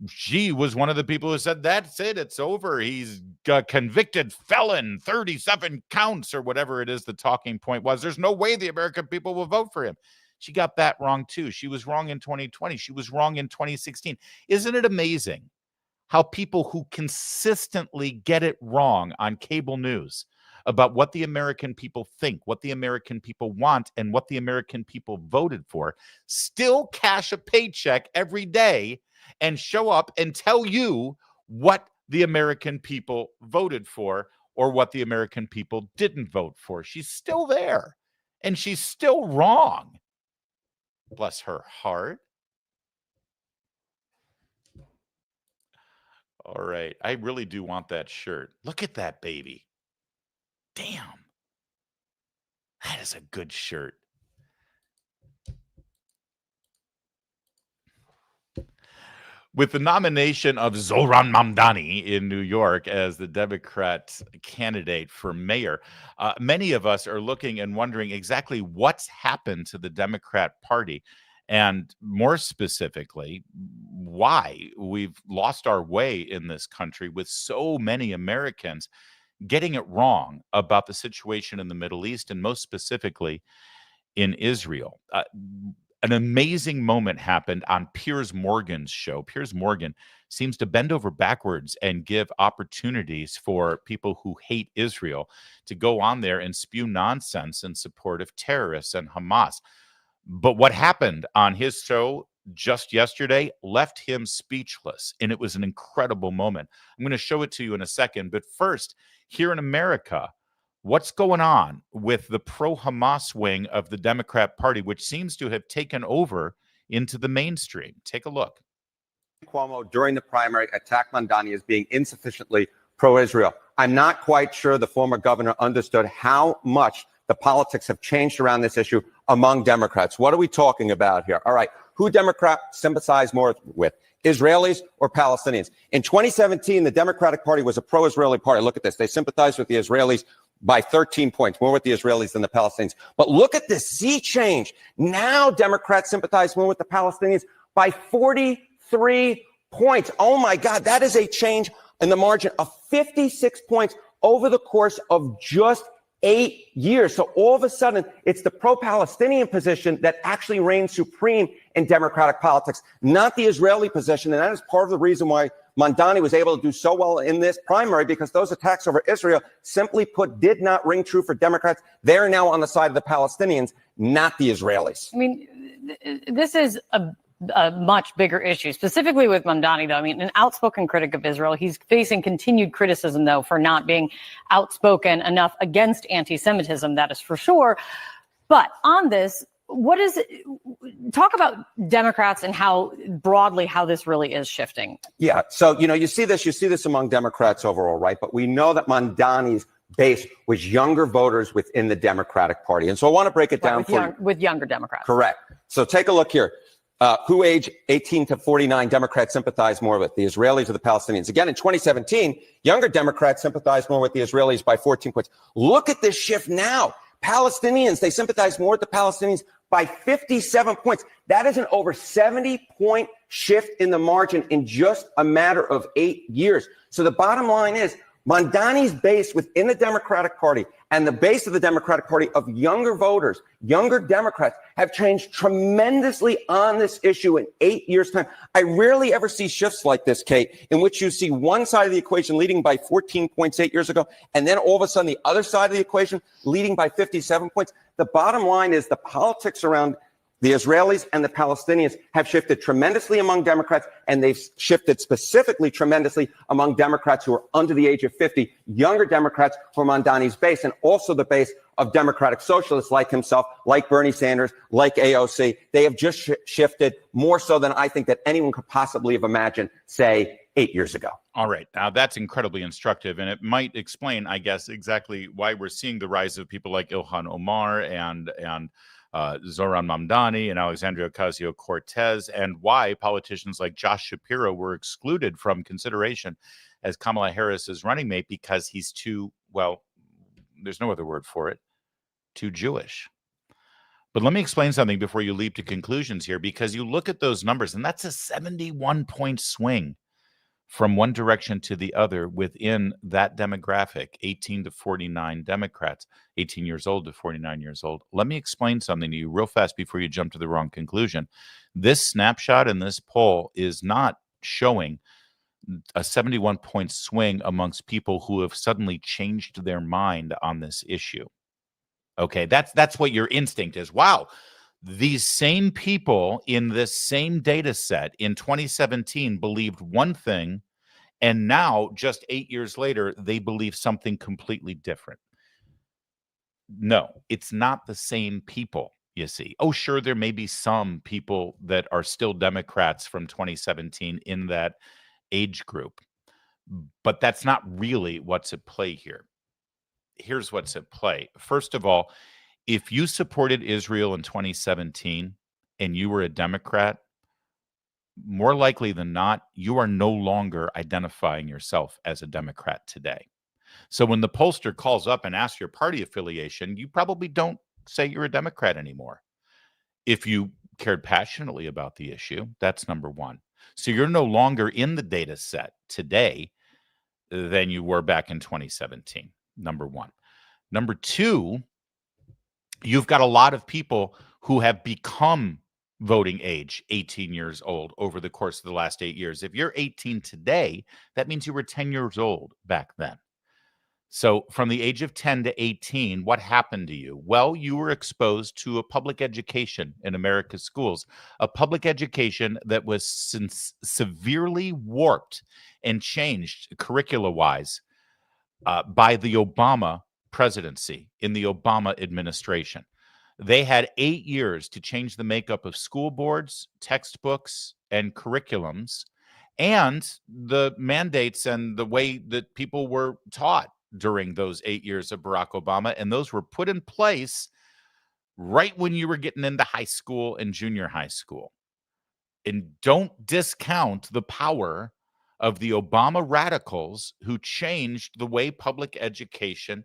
she was one of the people who said, that's it, it's over. He's a convicted felon, 37 counts or whatever it is the talking point was. There's no way the American people will vote for him. She got that wrong too. She was wrong in 2020. She was wrong in 2016. Isn't it amazing how people who consistently get it wrong on cable news about what the American people think, what the American people want, and what the American people voted for still cash a paycheck every day and show up and tell you what the American people voted for or what the American people didn't vote for? She's still there, and she's still wrong. Bless her heart. All right. I really do want that shirt. Look at that baby. Damn. That is a good shirt. With the nomination of Zohran Mamdani in New York as the Democrat candidate for mayor, many of us are looking and wondering exactly what's happened to the Democrat Party, and more specifically, why we've lost our way in this country with so many Americans getting it wrong about the situation in the Middle East, and most specifically in Israel. An amazing moment happened on Piers Morgan's show. Piers Morgan seems to bend over backwards and give opportunities for people who hate Israel to go on there and spew nonsense in support of terrorists and Hamas. But what happened on his show just yesterday left him speechless, and it was an incredible moment. I'm going to show it to you in a second. But first, here in America, what's going on with the pro-Hamas wing of the Democrat Party, which seems to have taken over into the mainstream? Take a look. Cuomo, during the primary, attacked Mamdani as being insufficiently pro-Israel. I'm not quite sure the former governor understood how much the politics have changed around this issue among Democrats. What are we talking about here? All right, who Democrats sympathize more with, Israelis or Palestinians? In 2017, the Democratic Party was a pro-Israeli party. Look at this. They sympathized with the Israelis by 13 points, more with the Israelis than the Palestinians. But look at this sea change. Now Democrats sympathize more with the Palestinians by 43 points. Oh my God, that is a change in the margin of 56 points over the course of just 8 years. So all of a sudden, it's the pro-Palestinian position that actually reigns supreme in Democratic politics, not the Israeli position. And that is part of the reason why Mamdani was able to do so well in this primary, because those attacks over Israel, simply put, did not ring true for Democrats. They're now on the side of the Palestinians, not the Israelis. I mean, this is a much bigger issue, specifically with Mamdani, though. I mean, an outspoken critic of Israel. He's facing continued criticism, though, for not being outspoken enough against anti-Semitism, that is for sure. But on this, talk about Democrats and how broadly how this really is shifting. Yeah. So, you see this among Democrats overall, right? But we know that Mamdani's base was younger voters within the Democratic Party. And so I want to break it down for you. With younger Democrats. Correct. So take a look here. Who age 18 to 49 Democrats sympathize more with, the Israelis or the Palestinians? Again, in 2017, younger Democrats sympathized more with the Israelis by 14 points. Look at this shift now. Palestinians, they sympathize more with the Palestinians by 57 points. That is an over 70-point shift in the margin in just a matter of 8 years. So the bottom line is Mamdani's base within the Democratic Party and the base of the Democratic Party of younger voters, younger Democrats, have changed tremendously on this issue in 8 years' time. I rarely ever see shifts like this, Kate, in which you see one side of the equation leading by 14 points 8 years ago, and then all of a sudden the other side of the equation leading by 57 points. The bottom line is the politics around the Israelis and the Palestinians have shifted tremendously among Democrats, and they've shifted specifically tremendously among Democrats who are under the age of 50, younger Democrats who are Mamdani's base, and also the base of Democratic socialists like himself, like Bernie Sanders, like AOC. They have just shifted more so than I think that anyone could possibly have imagined, say, 8 years ago. All right. Now, that's incredibly instructive, and it might explain, I guess, exactly why we're seeing the rise of people like Ilhan Omar and Zoran Mamdani and Alexandria Ocasio-Cortez, and why politicians like Josh Shapiro were excluded from consideration as Kamala Harris's running mate because he's too, well, there's no other word for it, too Jewish. But let me explain something before you leap to conclusions here, because you look at those numbers, and that's a 71-point swing from one direction to the other within that demographic, 18 to 49 Democrats, 18 years old to 49 years old. Let me explain something to you real fast before you jump to the wrong conclusion. This snapshot in this poll is not showing a 71-point swing amongst people who have suddenly changed their mind on this issue. Okay, that's what your instinct is. Wow, these same people in this same data set in 2017 believed one thing, and now, just 8 years later, they believe something completely different. No, it's not the same people, you see. Oh, sure, there may be some people that are still Democrats from 2017 in that age group, but that's not really what's at play here. Here's what's at play. First of all, if you supported Israel in 2017 and you were a Democrat, more likely than not, you are no longer identifying yourself as a Democrat today. So when the pollster calls up and asks your party affiliation, you probably don't say you're a Democrat anymore. If you cared passionately about the issue, that's number one. So you're no longer in the data set today than you were back in 2017, number one. Number two, you've got a lot of people who have become voting age 18 years old over the course of the last 8 years. If you're 18 today, that means you were 10 years old back then. So from the age of 10 to 18, what happened to you? Well, you were exposed to a public education in America's schools, a public education that was severely warped and changed curricula-wise by the Obama presidency, in the Obama administration. They had 8 years to change the makeup of school boards, textbooks, and curriculums, and the mandates and the way that people were taught during those 8 years of Barack Obama. And those were put in place right when you were getting into high school and junior high school. And don't discount the power of the Obama radicals who changed the way public education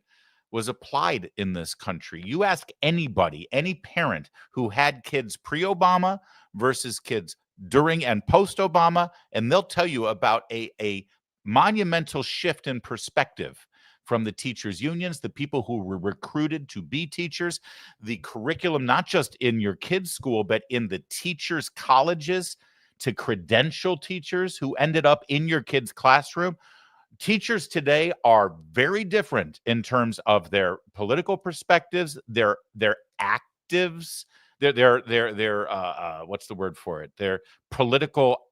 was applied in this country. You ask anybody, any parent who had kids pre-Obama versus kids during and post-Obama, and they'll tell you about a monumental shift in perspective from the teachers' unions, the people who were recruited to be teachers, the curriculum, not just in your kids' school, but in the teachers' colleges to credential teachers who ended up in your kids' classroom. Teachers today are very different in terms of their political perspectives, their actives, their what's the word for it? Their political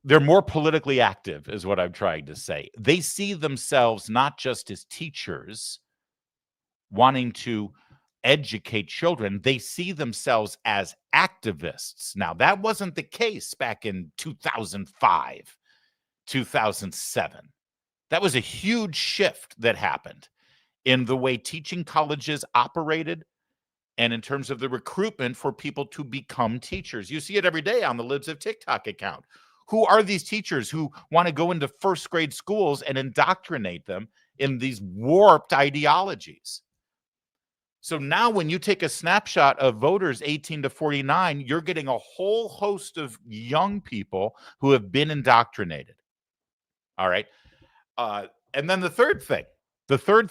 they're more politically active is what I'm trying to say. They see themselves not just as teachers wanting to educate children, they see themselves as activists. Now, that wasn't the case back in 2005, 2007. That was a huge shift that happened in the way teaching colleges operated and in terms of the recruitment for people to become teachers. You see it every day on the Libs of TikTok account. Who are these teachers who want to go into first grade schools and indoctrinate them in these warped ideologies? So now when you take a snapshot of voters 18 to 49, you're getting a whole host of young people who have been indoctrinated. All right. And then the third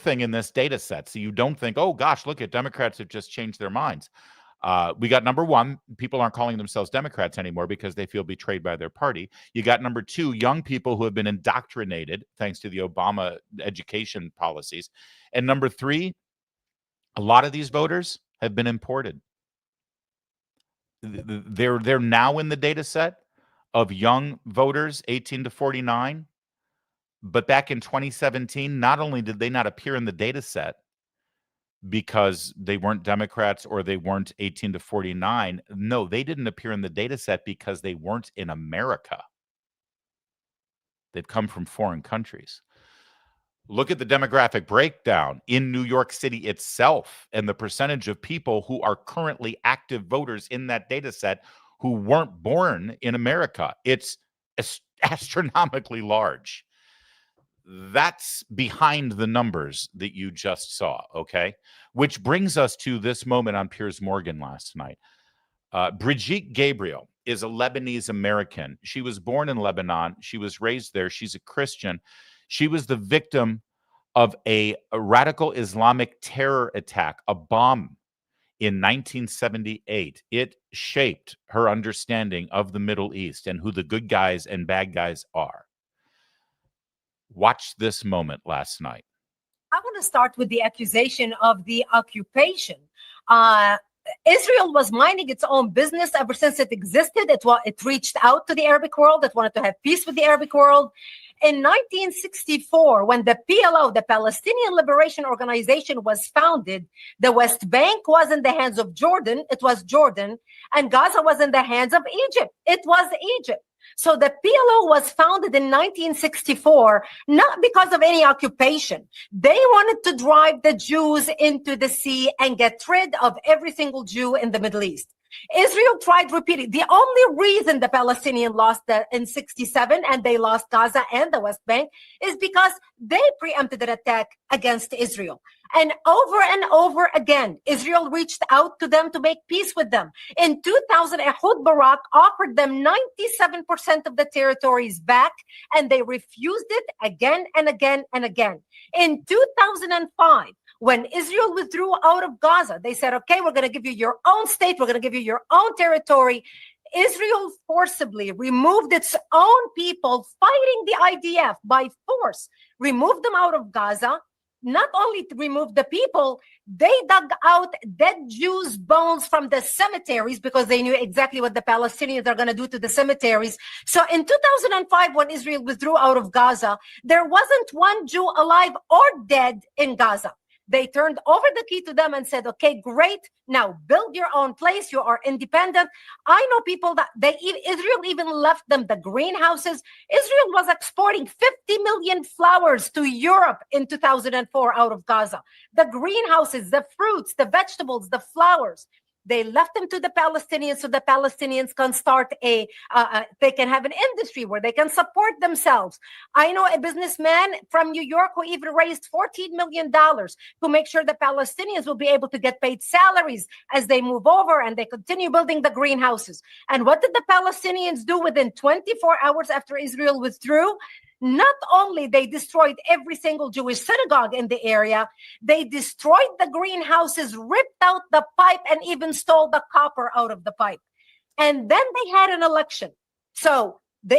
thing in this data set, so you don't think, oh gosh, look at Democrats have just changed their minds. We got number one, people aren't calling themselves Democrats anymore because they feel betrayed by their party. You got number two, young people who have been indoctrinated thanks to the Obama education policies. And number three, a lot of these voters have been imported. They're now in the data set of young voters 18 to 49. But back in 2017, not only did they not appear in the data set because they weren't Democrats or they weren't 18 to 49, no, they didn't appear in the data set because they weren't in America. They've come from foreign countries. Look at the demographic breakdown in New York City itself and the percentage of people who are currently active voters in that data set who weren't born in America. It's astronomically large. That's behind the numbers that you just saw, okay? Which brings us to this moment on Piers Morgan last night. Brigitte Gabriel is a Lebanese American. She was born in Lebanon. She was raised there. She's a Christian. She was the victim of a radical Islamic terror attack, a bomb in 1978. It shaped her understanding of the Middle East and who the good guys and bad guys are. Watch this moment last night. I want to start with the accusation of the occupation. Israel was minding its own business ever since it existed. It reached out to the Arabic world. It wanted to have peace with the Arabic world. In 1964, when the PLO, the Palestinian Liberation Organization, was founded, the West Bank was in the hands of Jordan. It was Jordan. And Gaza was in the hands of Egypt. It was Egypt. So the PLO was founded in 1964, not because of any occupation. They wanted to drive the Jews into the sea and get rid of every single Jew in the Middle East. Israel tried repeating. The only reason the Palestinians lost in 67 and they lost Gaza and the West Bank is because they preempted an attack against Israel. And over again, Israel reached out to them to make peace with them. In 2000, Ehud Barak offered them 97% of the territories back, and they refused it again and again and again. In 2005, when Israel withdrew out of Gaza, they said, okay, we're going to give you your own state. We're going to give you your own territory. Israel forcibly removed its own people fighting the IDF by force, removed them out of Gaza. Not only to remove the people, they dug out dead Jews' bones from the cemeteries because they knew exactly what the Palestinians are going to do to the cemeteries. So in 2005, when Israel withdrew out of Gaza, there wasn't one Jew alive or dead in Gaza. They turned over the key to them and said, okay, great. Now build your own place. You are independent. I know people that Israel even left them the greenhouses. Israel was exporting 50 million flowers to Europe in 2004 out of Gaza. The greenhouses, the fruits, the vegetables, the flowers. They left them to the Palestinians so the Palestinians can start they can have an industry where they can support themselves. I know a businessman from New York who even raised $14 million to make sure the Palestinians will be able to get paid salaries as they move over and they continue building the greenhouses. And what did the Palestinians do within 24 hours after Israel withdrew? Not only they destroyed every single Jewish synagogue in the area, they destroyed the greenhouses, ripped out the pipe, and even stole the copper out of the pipe. And then they had an election. So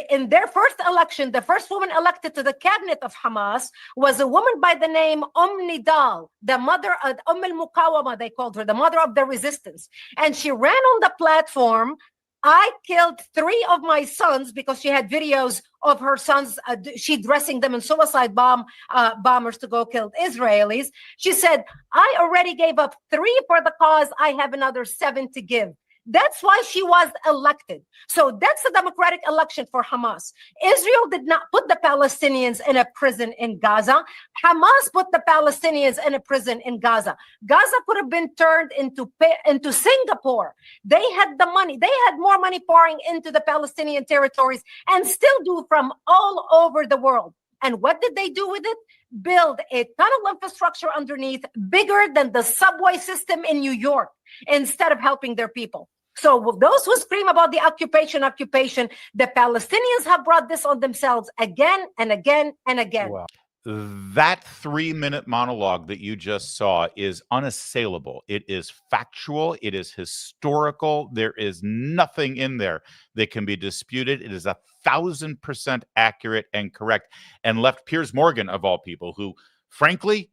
in their first election, the first woman elected to the cabinet of Hamas was a woman by the name Nidal, the mother of al-Mukawama, they called her, the mother of the resistance. And she ran on the platform, I killed 3 of my sons, because she had videos of her sons, she dressing them in suicide bombers to go kill Israelis. She said, I already gave up 3 for the cause. I have another 7 to give. That's why she was elected. So that's a democratic election for Hamas. Israel did not put the Palestinians in a prison in Gaza. Hamas put the Palestinians in a prison in Gaza. Gaza could have been turned into Singapore. They had the money. They had more money pouring into the Palestinian territories and still do from all over the world. And what did they do with it? Build a tunnel infrastructure underneath bigger than the subway system in New York instead of helping their people. So those who scream about the occupation, the Palestinians have brought this on themselves again and again and again. Wow. That 3-minute monologue that you just saw is unassailable. It is factual. It is historical. There is nothing in there that can be disputed. It is 1,000% accurate and correct, and left Piers Morgan, of all people, who frankly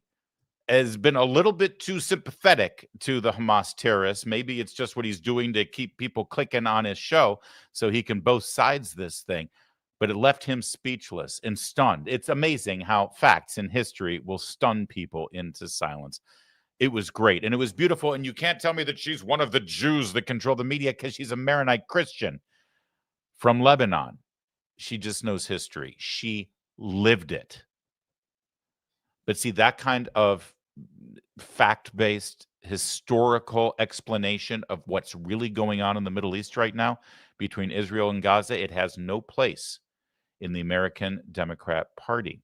has been a little bit too sympathetic to the Hamas terrorists. Maybe it's just what he's doing to keep people clicking on his show so he can both sides this thing. But it left him speechless and stunned. It's amazing how facts in history will stun people into silence. It was great, and it was beautiful, and you can't tell me that she's one of the Jews that control the media because she's a Maronite Christian from Lebanon. She just knows history. She lived it. But see, that kind of fact-based historical explanation of what's really going on in the Middle East right now between Israel and Gaza, it has no place in the American Democrat Party.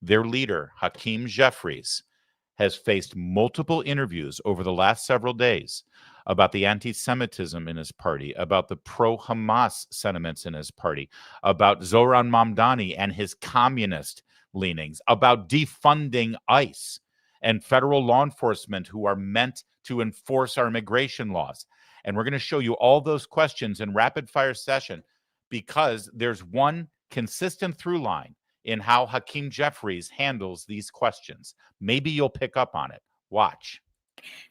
Their leader, Hakeem Jeffries, has faced multiple interviews over the last several days about the anti-Semitism in his party, about the pro-Hamas sentiments in his party, about Zohran Mamdani and his communist leanings, about defunding ICE and federal law enforcement who are meant to enforce our immigration laws. And we're going to show you all those questions in rapid fire session because there's one consistent through line in how Hakeem Jeffries handles these questions. Maybe you'll pick up on it. Watch.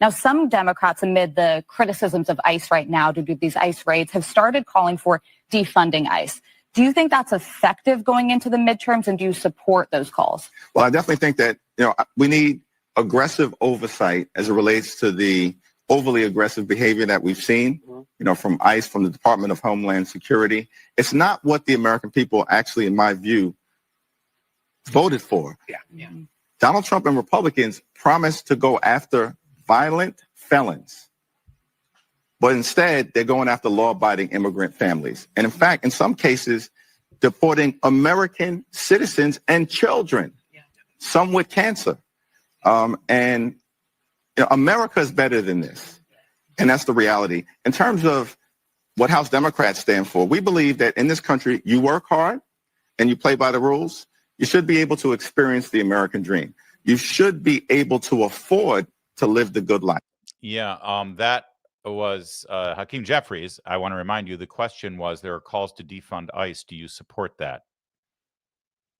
Now, some Democrats, amid the criticisms of ICE right now due to these ICE raids, have started calling for defunding ICE. Do you think that's effective going into the midterms, and do you support those calls? Well, I definitely think that, we need aggressive oversight as it relates to the overly aggressive behavior that we've seen, from ICE, from the Department of Homeland Security. It's not what the American people actually, in my view, voted for. Donald Trump and Republicans promised to go after violent felons, but instead they're going after law-abiding immigrant families. And in fact, in some cases, deporting American citizens and children, some with cancer. America is better than this. And that's the reality. In terms of what House Democrats stand for, we believe that in this country, you work hard and you play by the rules. You should be able to experience the American dream. You should be able to afford to live the good life. Yeah, that was Hakeem Jeffries. I want to remind you, the question was, there are calls to defund ICE. Do you support that?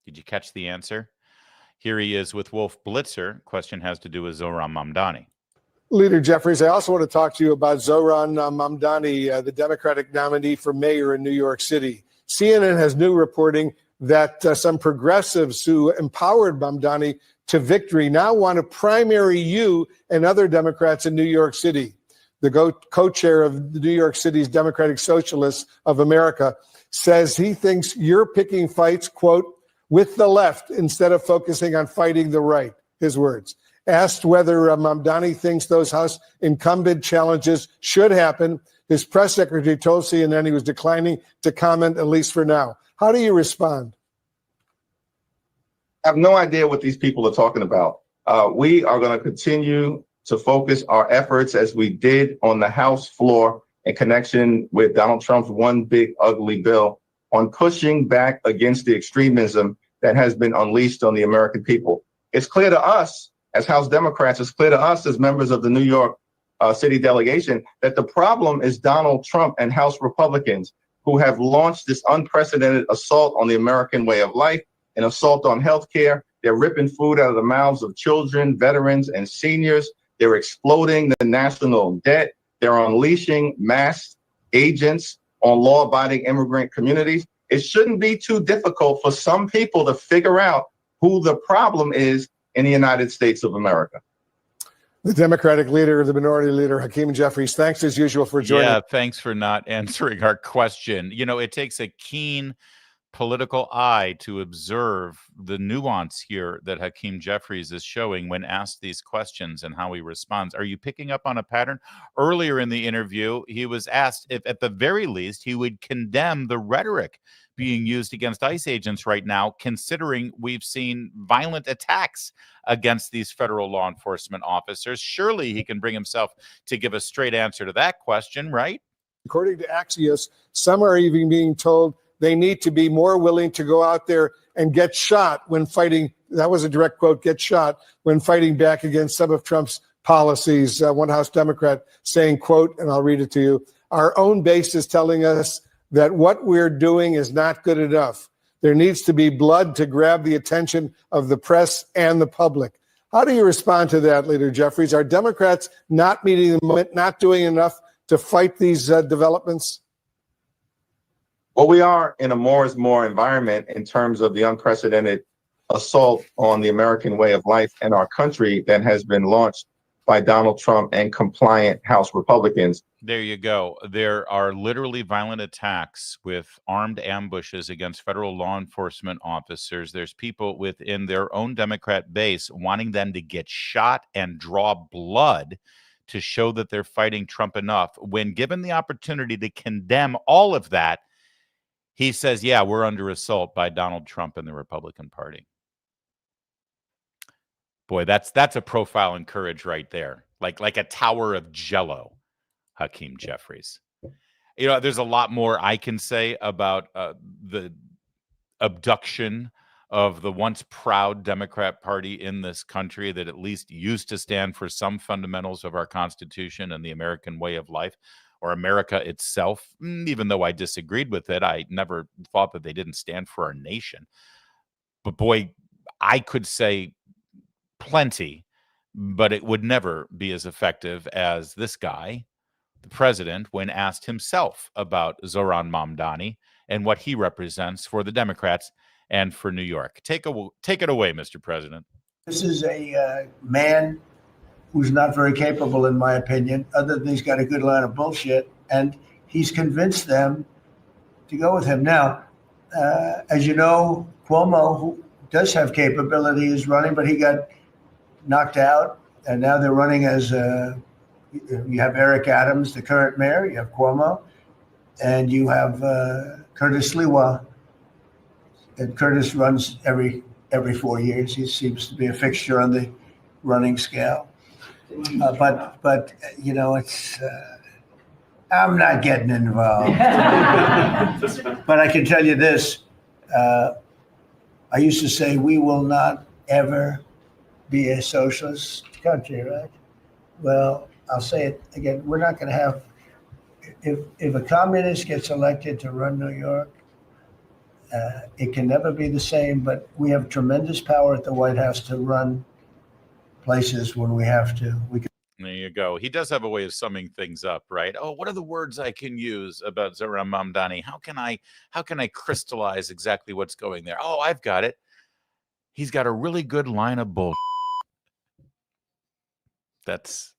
Did you catch the answer? Here he is with Wolf Blitzer. Question has to do with Zohran Mamdani. Leader Jeffries, I also want to talk to you about Zohran Mamdani, the Democratic nominee for mayor in New York City. CNN has new reporting that some progressives who empowered Mamdani to victory now want to primary you and other Democrats in New York City. The co-chair of the New York City's Democratic Socialists of America says he thinks you're picking fights, quote, with the left instead of focusing on fighting the right, his words. Asked whether Mamdani thinks those House incumbent challenges should happen, his press secretary told CNN he was declining to comment, at least for now. How do you respond? I have no idea what these people are talking about. We are going to continue to focus our efforts as we did on the House floor in connection with Donald Trump's one big ugly bill on pushing back against the extremism that has been unleashed on the American people. It's clear to us as House Democrats, it's clear to us as members of the New York City delegation that the problem is Donald Trump and House Republicans who have launched this unprecedented assault on the American way of life, an assault on health care. They're ripping food out of the mouths of children, veterans, and seniors. They're exploding the national debt. They're unleashing mass agents on law-abiding immigrant communities. It shouldn't be too difficult for some people to figure out who the problem is in the United States of America. The Democratic leader, the minority leader, Hakeem Jeffries. Thanks as usual for joining. Yeah, thanks for not answering our question. You know, it takes a keen political eye to observe the nuance here that Hakeem Jeffries is showing when asked these questions and how he responds. Are you picking up on a pattern? Earlier in the interview, he was asked if at the very least he would condemn the rhetoric being used against ICE agents right now, considering we've seen violent attacks against these federal law enforcement officers. Surely he can bring himself to give a straight answer to that question, right? According to Axios, some are even being told they need to be more willing to go out there and get shot when fighting. That was a direct quote, get shot when fighting back against some of Trump's policies. One House Democrat saying, quote, and I'll read it to you, our own base is telling us that what we're doing is not good enough. There needs to be blood to grab the attention of the press and the public. How do you respond to that, Leader Jeffries? Are Democrats not meeting the moment, not doing enough to fight these developments? Well, we are in a more is more environment in terms of the unprecedented assault on the American way of life and our country that has been launched by Donald Trump and compliant House Republicans. There you go. There are literally violent attacks with armed ambushes against federal law enforcement officers. There's people within their own Democrat base wanting them to get shot and draw blood to show that they're fighting Trump enough. When given the opportunity to condemn all of that, he says, yeah, we're under assault by Donald Trump and the Republican Party. Boy, that's a profile in courage right there. Like a tower of jello, Hakeem Jeffries. You know, there's a lot more I can say about the abduction of the once proud Democrat Party in this country that at least used to stand for some fundamentals of our Constitution and the American way of life, or America itself. Even though I disagreed with it, I never thought that they didn't stand for our nation. But boy, I could say plenty, but it would never be as effective as this guy, the president, when asked himself about Zohran Mamdani and what he represents for the Democrats and for New York. Take it away, Mr. President. This is a man who's not very capable, in my opinion, other than he's got a good line of bullshit, and he's convinced them to go with him. Now, as you know, Cuomo, who does have capability, is running, but he got knocked out, and now they're running as you have Eric Adams, the current mayor, you have Cuomo, and you have Curtis Lewa. And Curtis runs every 4 years. He seems to be a fixture on the running scale. But you know, it's I'm not getting involved. But I can tell you this: I used to say we will not ever be a socialist country, right? Well, I'll say it again: we're not going to have. If a communist gets elected to run New York, it can never be the same. But we have tremendous power at the White House to run places when we have to. There you go. He does have a way of summing things up, right? Oh, what are the words I can use about Zohran Mamdani? How can I crystallize exactly what's going there? Oh, I've got it. He's got a really good line of bull. That's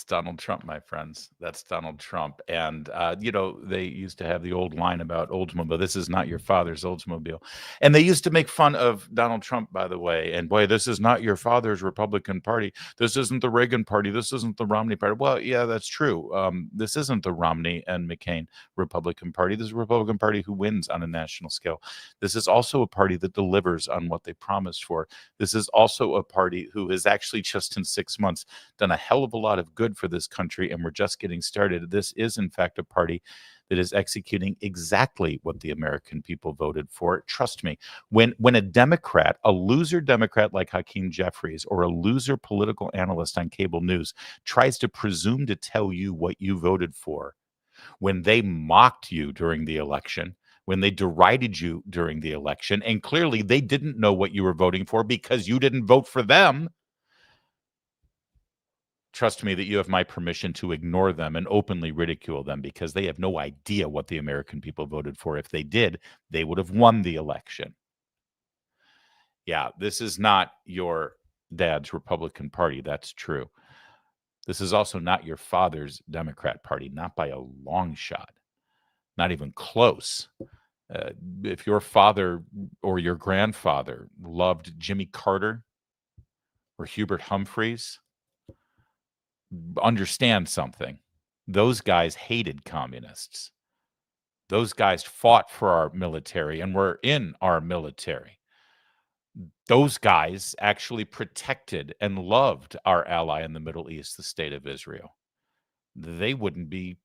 Donald Trump, my friends. That's Donald Trump. And, you know, they used to have the old line about Oldsmobile. This is not your father's Oldsmobile. And they used to make fun of Donald Trump, by the way. And, boy, this is not your father's Republican Party. This isn't the Reagan Party. This isn't the Romney Party. Well, yeah, that's true. This isn't the Romney and McCain Republican Party. This is a Republican Party who wins on a national scale. This is also a party that delivers on what they promised for. This is also a party who has actually just in 6 months done a hell of a lot of good for this country, and we're just getting started. This is, in fact, a party that is executing exactly what the American people voted for. Trust me, when a Democrat, a loser Democrat like Hakeem Jeffries, or a loser political analyst on cable news tries to presume to tell you what you voted for, when they mocked you during the election, when they derided you during the election, and clearly they didn't know what you were voting for because you didn't vote for them, trust me that you have my permission to ignore them and openly ridicule them, because they have no idea what the American people voted for. If they did, they would have won the election. Yeah, this is not your dad's Republican Party. That's true. This is also not your father's Democrat Party, not by a long shot, not even close. If your father or your grandfather loved Jimmy Carter or Hubert Humphreys, understand something. Those guys hated communists. Those guys fought for our military and were in our military. Those guys actually protected and loved our ally in the Middle East, the state of Israel. They wouldn't be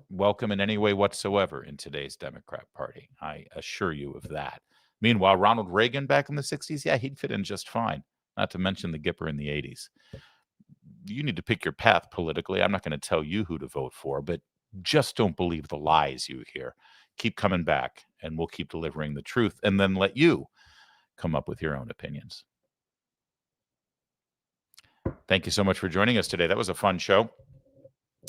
welcome in any way whatsoever in today's Democrat Party. I assure you of that. Meanwhile, Ronald Reagan back in the 60s, yeah, he'd fit in just fine, not to mention the Gipper in the 80s. You need to pick your path politically. I'm not going to tell you who to vote for, but just don't believe the lies you hear. Keep coming back, and we'll keep delivering the truth, and then let you come up with your own opinions. Thank you so much for joining us today. That was a fun show,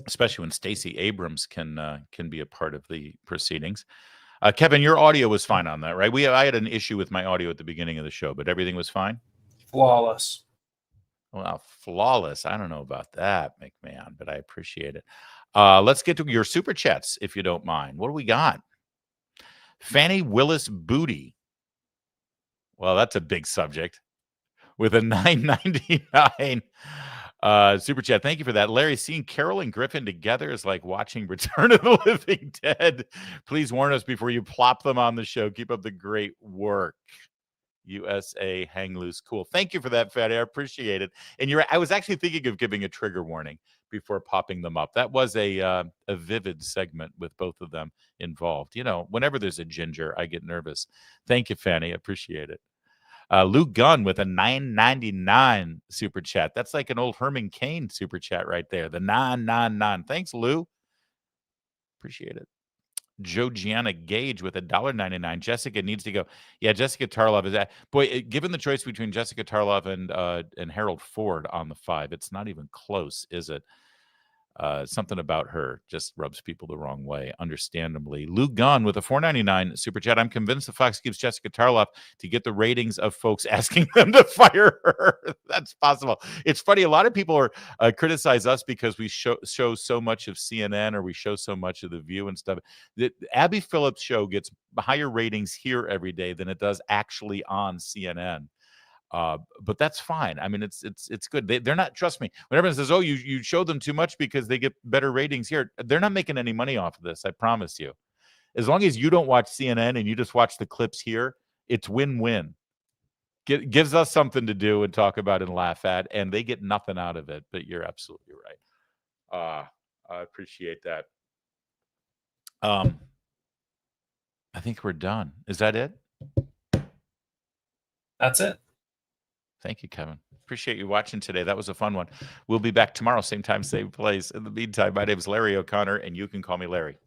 especially when Stacey Abrahms can be a part of the proceedings. Kevin, your audio was fine on that, right? I had an issue with my audio at the beginning of the show, but everything was fine? Flawless. Well, flawless. I don't know about that, McMahon, but I appreciate it. Let's get to your super chats, if you don't mind. What do we got? Fannie Willis Booty. Well, that's a big subject. With a $9.99 super chat. Thank you for that. Larry, seeing Carol and Griffin together is like watching Return of the Living Dead. Please warn us before you plop them on the show. Keep up the great work. USA hang loose. Cool. Thank you for that, Fatty. I appreciate it. And I was actually thinking of giving a trigger warning before popping them up. That was a vivid segment with both of them involved. You know, whenever there's a ginger, I get nervous. Thank you, Fanny. I appreciate it. Luke Gunn with a $9.99 super chat. That's like an old Herman Cain super chat right there. The 999. Thanks, Lou. Appreciate it. Joe Gianna Gage with a $1.99. Jessica needs to go. Yeah, Jessica Tarlov is that. Boy, given the choice between Jessica Tarlov and Harold Ford on the 5, it's not even close, is it? Something about her just rubs people the wrong way, understandably. Lou Gunn with a $4.99 super chat. I'm convinced the Fox keeps Jessica Tarlov to get the ratings of folks asking them to fire her. That's possible. It's funny. A lot of people are criticize us because we show so much of CNN or we show so much of The View and stuff. The Abby Phillips show gets higher ratings here every day than it does actually on CNN. But that's fine. I mean, it's good. They're not, trust me, when everyone says, oh, you show them too much because they get better ratings here, they're not making any money off of this. I promise you. As long as you don't watch CNN and you just watch the clips here, it's win-win. Gives us something to do and talk about and laugh at, and they get nothing out of it. But you're absolutely right. I appreciate that. I think we're done. Is that it? That's it. Thank you, Kevin. Appreciate you watching today. That was a fun one. We'll be back tomorrow, same time, same place. In the meantime, my name is Larry O'Connor, and you can call me Larry.